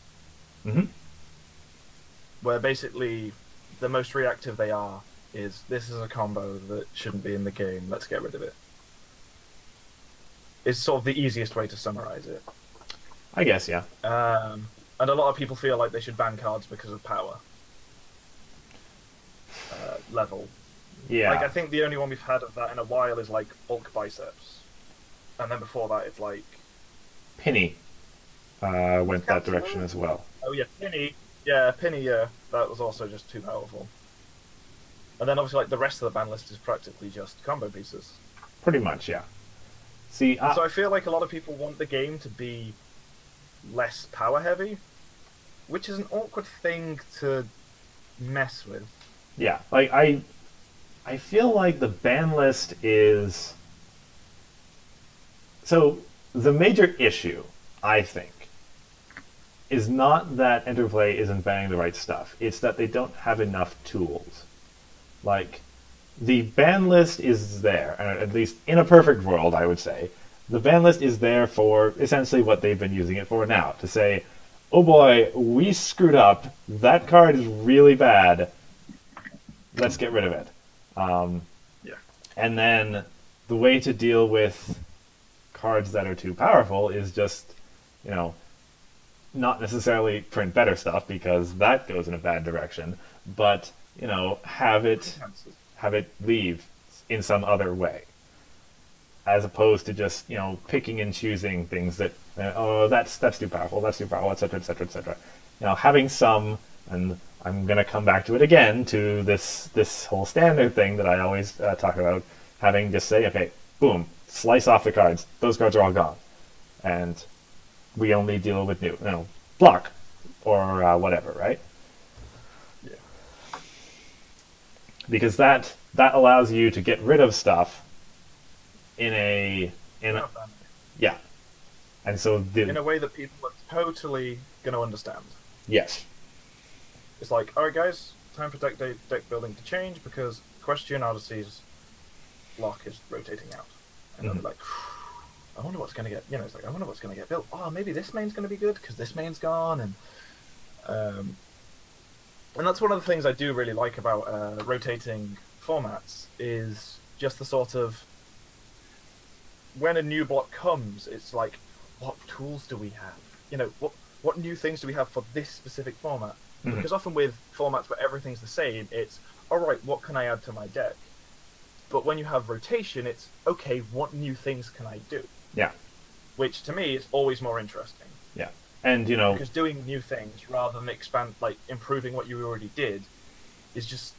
Where basically the most reactive they are is, this is a combo that shouldn't be in the game, let's get rid of it. It's sort of the easiest way to summarize it. I guess, yeah. And a lot of people feel like they should ban cards because of power level. Yeah. Like, I think the only one we've had of that in a while is like bulk biceps, and then before that it's like Penny went that direction as well. Oh yeah, Penny, that was also just too powerful. And then obviously like the rest of the ban list is practically just combo pieces. Pretty much, yeah. See, So I feel like a lot of people want the game to be less power heavy, which is an awkward thing to mess with. yeah, like I feel like the ban list is... So, the major issue, I think, is not that Interplay isn't banning the right stuff. It's that they don't have enough tools. Like, the ban list is there, at least in a perfect world, I would say. The ban list is there for essentially what they've been using it for now, to say, oh boy, we screwed up, that card is really bad, let's get rid of it. Yeah. And then the way to deal with cards that are too powerful is just, not necessarily print better stuff, because that goes in a bad direction, but, have it leave in some other way. as opposed to just picking and choosing things that that's too powerful, etc., etc., etc. Having some, and I'm gonna come back to it again, to this whole standard thing that I always talk about, having just say, okay, boom, slice off the cards. Those cards are all gone, and we only deal with new, block or whatever, right? Yeah. Because that allows you to get rid of stuff in a yeah, and so in a way that people are totally going to understand. Yes. It's like, all right, guys, time for deck building to change because Question Odyssey's block is rotating out, and I'm like, I wonder what's going to get. It's like, I wonder what's going to get built. Oh, maybe this main's going to be good because this main's gone, and that's one of the things I do really like about rotating formats is just the sort of, when a new block comes, it's like, what tools do we have? What new things do we have for this specific format? Because often with formats where everything's the same, it's, all right, what can I add to my deck? But when you have rotation, it's, okay, what new things can I do? Yeah. Which, to me, is always more interesting. Yeah. And, because doing new things rather than improving what you already did is just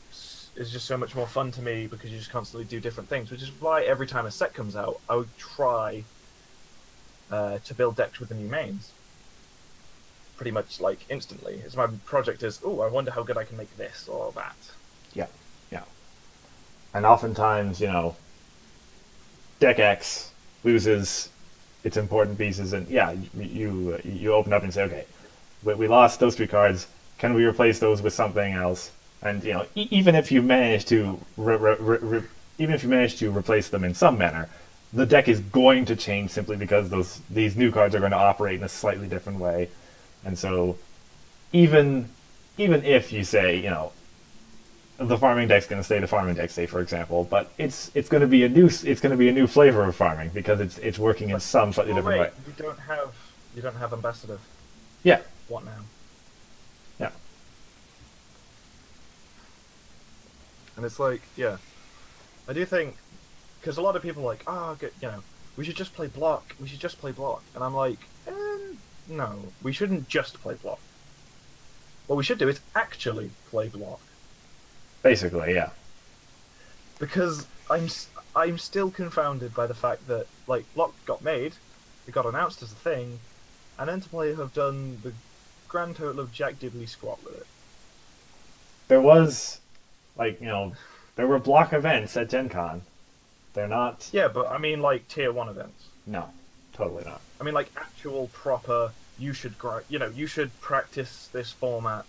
so much more fun to me, because you just constantly do different things, which is why every time a set comes out, I would try to build decks with the new mains. Pretty much instantly. As my project is, I wonder how good I can make this or that. Yeah, yeah. And oftentimes, deck X loses its important pieces, and you open up and say, okay, we lost those 3 cards. Can we replace those with something else? And even if you manage to replace them in some manner, the deck is going to change simply because these new cards are going to operate in a slightly different way. And so, even if you say, the farming deck's going to stay the farming deck, say for example, but it's going to be a new flavor of farming because it's working in some slightly different way. You don't have ambassador. Yeah. What now? Yeah. And it's like, yeah, I do think, because a lot of people are like, we should just play block. We should just play block, and I'm like, no, we shouldn't just play block. What we should do is actually play block. Basically, yeah. Because I'm still confounded by the fact that block got made, it got announced as a thing, and Interplay have done the grand total of jack diddly squat with it. There was, there were block events at Gen Con. They're not. Yeah, but I mean tier 1 events. No, totally not. I mean actual proper. You should practice this format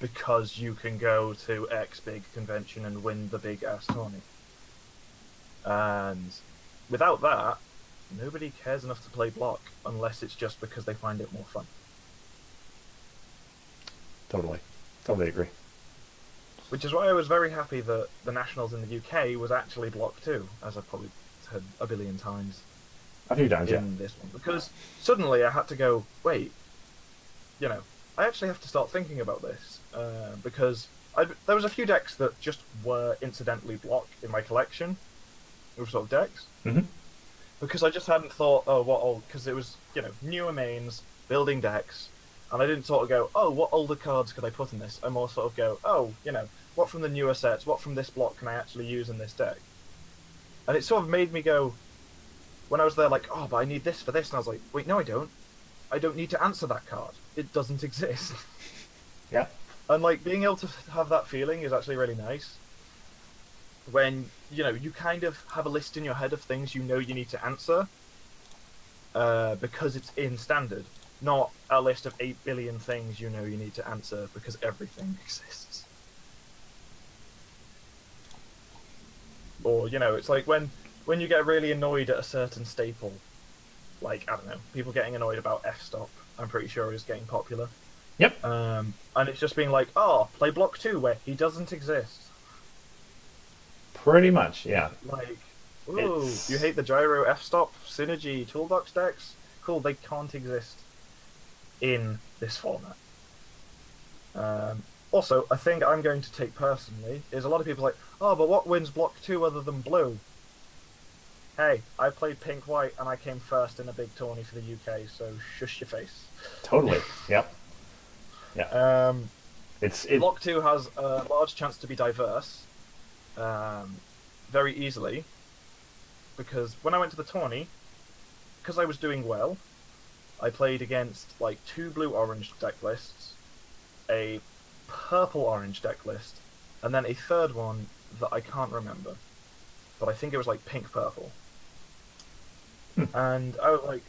because you can go to X big convention and win the big ass tourney. And without that, nobody cares enough to play block unless it's just because they find it more fun. Totally agree. Which is why I was very happy that the Nationals in the UK was actually block too, as I've probably said a billion times. A few times, in this one, because suddenly I had to go, wait, I actually have to start thinking about this, because there was a few decks that just were incidentally block in my collection, of sort of decks, because I just hadn't thought, because it was, newer mains, building decks, and I didn't sort of go, what older cards could I put in this? I more sort of go, what from the newer sets, what from this block can I actually use in this deck? And it sort of made me go, when I was there but I need this for this, and I was like, wait, no I don't. I don't need to answer that card. It doesn't exist. Yeah. And being able to have that feeling is actually really nice. When, you kind of have a list in your head of things you need to answer, because it's in standard. Not a list of 8 billion things you need to answer because everything exists. Or, it's like when you get really annoyed at a certain staple, I don't know, people getting annoyed about F-stop, I'm pretty sure is getting popular. Yep. And it's just being play block 2 where he doesn't exist. Pretty much, yeah. You hate the gyro F-stop synergy toolbox decks? Cool, they can't exist in this format. Also, a thing I'm going to take personally is a lot of people but what wins block 2 other than blue? Hey, I played Pink White and I came first in a big tourney for the UK, so shush your face. Totally. Yep. Yeah. Um, It. Block 2 has a large chance to be diverse um, very easily because when I went to the tourney, because I was doing well, I played against like 2 blue-orange deck lists, a purple-orange deck list, and then a third one that I can't remember. But I think it was like pink-purple. And I was like,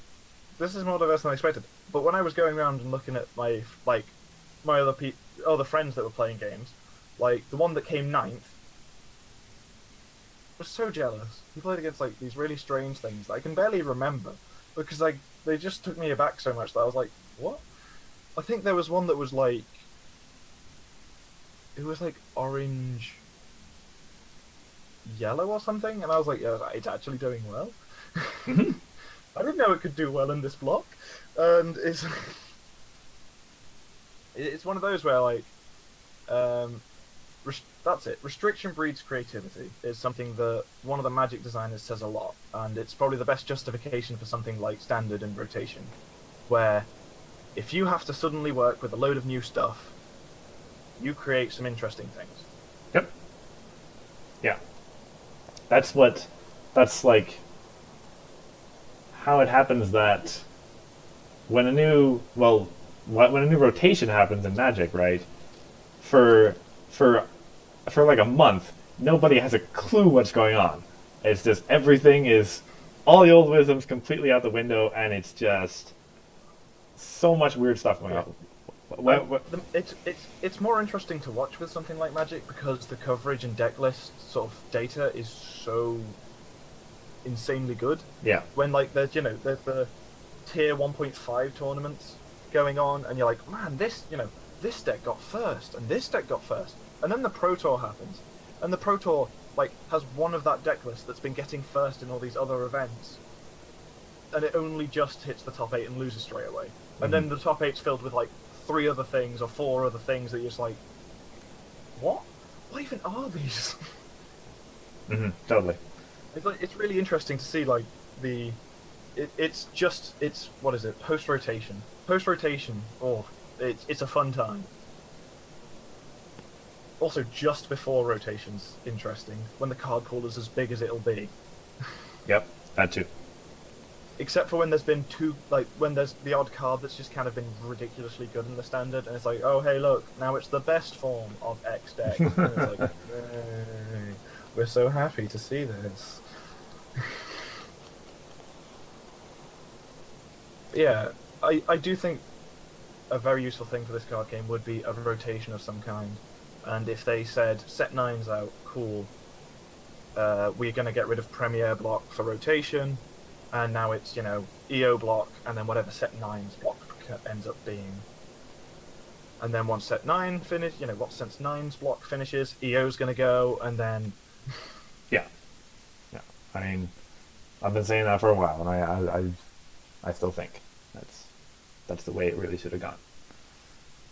this is more diverse than I expected. But when I was going around and looking at my other friends that were playing games, like the one that came ninth was so jealous. He played against like these really strange things that I can barely remember because like they just took me aback so much that I was like, what? I think there was one that was like it was like orange yellow or something, and I was like, yeah, it's actually doing well. I didn't know it could do well in this block, and it's one of those where like that's it. Restriction breeds creativity is something that one of the Magic designers says a lot, and it's probably the best justification for something like standard and rotation, where if you have to suddenly work with a load of new stuff, you create some interesting things. Yep. Yeah. That's like how it happens that when a new when a new rotation happens in Magic, right? For for for like a month, nobody has a clue what's going on. It's just everything is all the old wisdom's completely out the window, and it's just so much weird stuff going on. It's more interesting to watch with something like Magic because the coverage and deck list sort of data is so insanely good. Yeah. When like there's the tier 1.5 tournaments going on, and you're like, man, this deck got first, and this deck got first, and then the Pro Tour happens, and the Pro Tour like has one of that deck list that's been getting first in all these other events, and it only just hits the top 8 and loses straight away, and then the top 8's filled with like 3 other things or 4 other things that you're just like, what even are these? Totally. It's really interesting to see like it's what is it, post rotation. Oh, it's a fun time. Also, just before rotation's interesting, when the card pool is as big as it'll be. Yep, that too. Except for when there's been when there's the odd card that's just kind of been ridiculously good in the standard, and it's like, oh hey look, now it's the best form of X deck. And it's like, yay, we're so happy to see this. Yeah, I do think a very useful thing for this card game would be a rotation of some kind. And if they said, set 9's out, cool, we're going to get rid of Premier block for rotation, and now it's, EO block, and then whatever set 9's block ends up being. And then once set 9 once set 9's block finishes, EO's going to go, and then... Yeah. I mean, I've been saying that for a while, and I still think that's the way it really should have gone.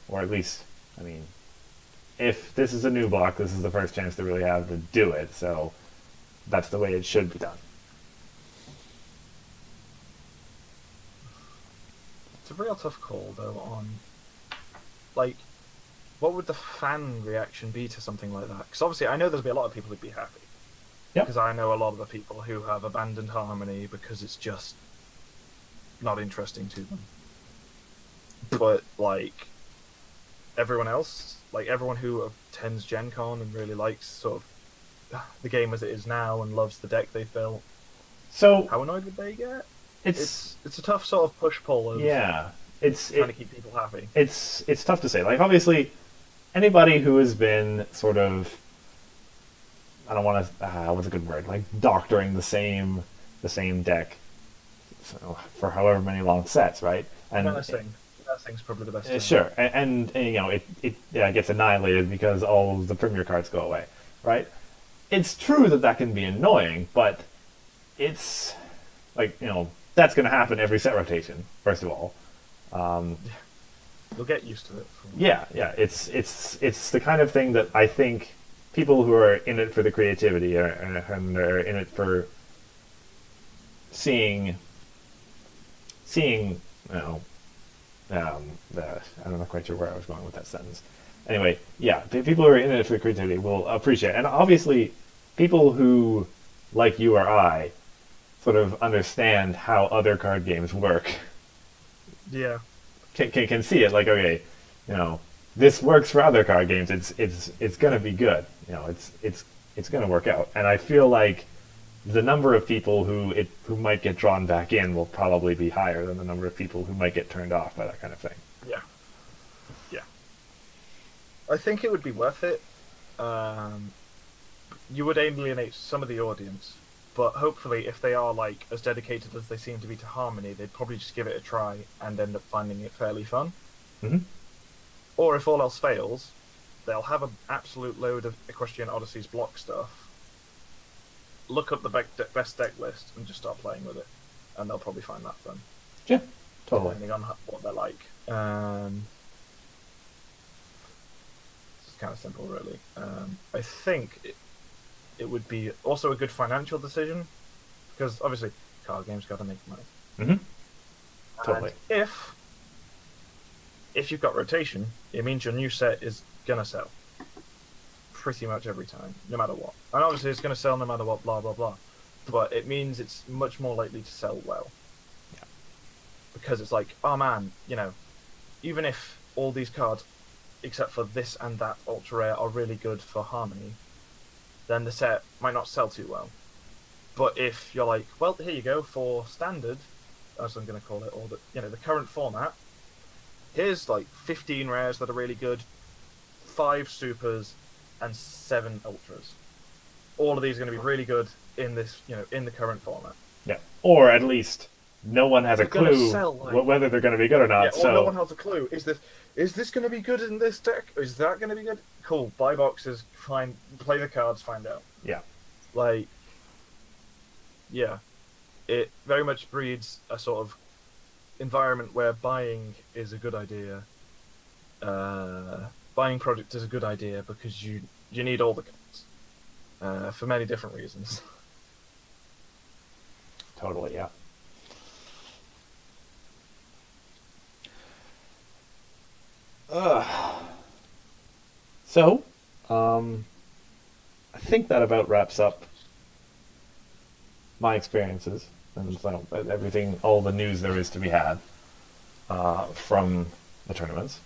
Or at least, I mean, if this is a new block, this is the first chance to really have to do it, so that's the way it should be done. It's a real tough call, though, on, like, what would the fan reaction be to something like that? Because obviously I know there'll be a lot of people who'd be happy. Yep. Because I know a lot of the people who have abandoned Harmony because it's just not interesting to them. But, like, everyone else, like everyone who attends Gen Con and really likes sort of the game as it is now and loves the deck they've built, so how annoyed would they get? It's a tough sort of push-pull of trying to keep people happy. It's tough to say. Like, obviously, anybody who has been sort of, I don't want to, what's a good word, like doctoring the same deck for however many long sets, right? And Menacing's probably the best term. Sure, and it gets annihilated because all the Premier cards go away, right? It's true that can be annoying, but it's like, that's going to happen every set rotation, first of all. You'll get used to it. Yeah, it's the kind of thing that I think people who are in it for the creativity and are in it for seeing, you know, I'm not quite sure where I was going with that sentence. Anyway, yeah, the people who are in it for creativity will appreciate it. And obviously, people who, like you or I, sort of understand how other card games work Yeah. can see it. Like, okay, you know, this works for other card games. It's gonna be good. You know, it's gonna work out. And I feel like the number of people who might get drawn back in will probably be higher than the number of people who might get turned off by that kind of thing. Yeah. Yeah. I think it would be worth it. You would alienate some of the audience, but hopefully, if they are like as dedicated as they seem to be to Harmony, they'd probably just give it a try and end up finding it fairly fun. Mm-hmm. Or if all else fails, they'll have an absolute load of Equestrian Odyssey's block stuff. Look up the best deck list and just start playing with it, and they'll probably find that fun. Yeah, totally. Depending on what they're like. It's kind of simple, really. I think it would be also a good financial decision, because obviously card games got to make money. Mm-hmm. Totally. And if you've got rotation, it means your new set is gonna sell pretty much every time, no matter what. And obviously it's gonna sell no matter what, blah blah blah. But it means it's much more likely to sell well. Yeah. Because it's like, oh man, you know, even if all these cards, except for this and that ultra rare, are really good for Harmony, then the set might not sell too well. But if you're like, well, here you go for standard, as I'm going to call it, or the current format. Here's like 15 rares that are really good, 5 supers, and 7 ultras. All of these are going to be really good in this, in the current format. Yeah, or at least no one has a They're gonna clue sell, like- whether they're going to be good or not. Yeah, so no one has a clue. Is this going to be good in this deck? Is that going to be good? Cool. Buy boxes. Play the cards. Find out. yeah, Yeah, it very much breeds a sort of environment where buying is a good idea. Buying product is a good idea because you need all the cards for many different reasons. totally, yeah. So, I think that about wraps up my experiences and everything, all the news there is to be had from the tournaments.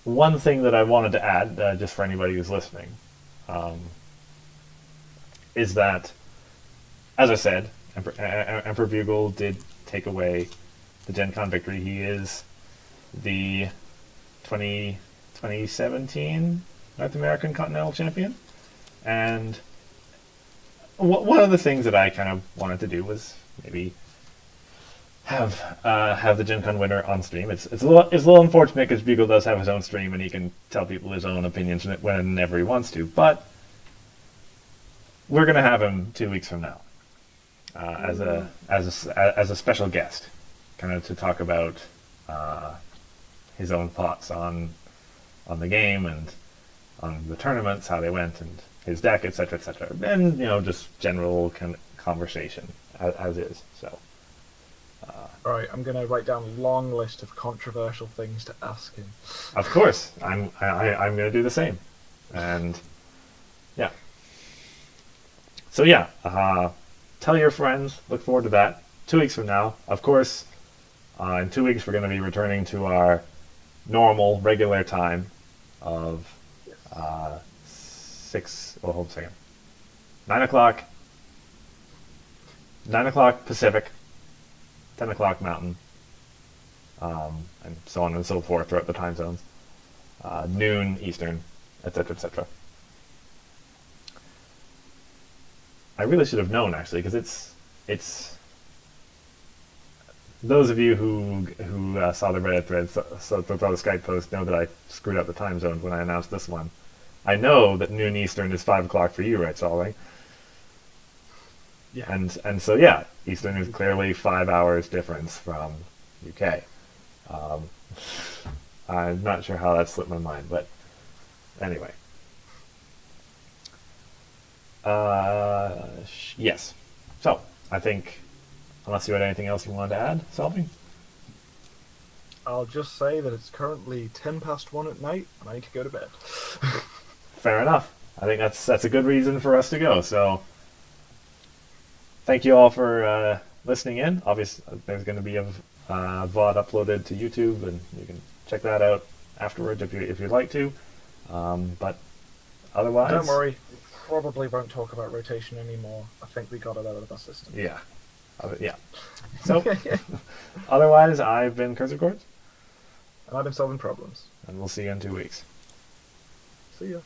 One thing that I wanted to add, just for anybody who's listening, is that, as I said, Emperor Bugle did take away the Gen Con victory. He is the 2017 North American Continental Champion. And one of the things that I kind of wanted to do was maybe have the Gen Con winner on stream. It's a little unfortunate because Bugle does have his own stream and he can tell people his own opinions whenever he wants to. But we're going to have him 2 weeks from now as a special guest, kind of to talk about his own thoughts on the game and on the tournaments, how they went, and his deck, etc., etc., and just general kind of conversation as is. So, Right, I'm going to write down a long list of controversial things to ask him. of course, I'm going to do the same, and yeah. So yeah, tell your friends. Look forward to that. 2 weeks from now, of course. In 2 weeks, we're going to be returning to our normal, regular time of 9 o'clock. 9 o'clock Pacific, 10 o'clock Mountain, and so on and so forth throughout the time zones. Noon Eastern, etc., etc. I really should have known, actually, because it's those of you who saw the Reddit thread, saw the Skype post, know that I screwed up the time zones when I announced this one. I know that noon Eastern is 5 o'clock for you, right, Solving? Yeah. And so yeah, Eastern is clearly 5 hours difference from UK. I'm not sure how that slipped my mind, but anyway. Yes. So, I think, unless you had anything else you wanted to add, Selby? I'll just say that it's currently 1:10 at night, and I need to go to bed. Fair enough. I think that's a good reason for us to go. So, thank you all for listening in. Obviously, there's going to be a VOD uploaded to YouTube, and you can check that out afterwards if you'd like to. But otherwise, Don't worry, we probably won't talk about rotation anymore. I think we got it out of our system. Yeah, yeah. So, otherwise, I've been Cursor Chords, And I've been solving problems. and we'll see you in 2 weeks. See ya.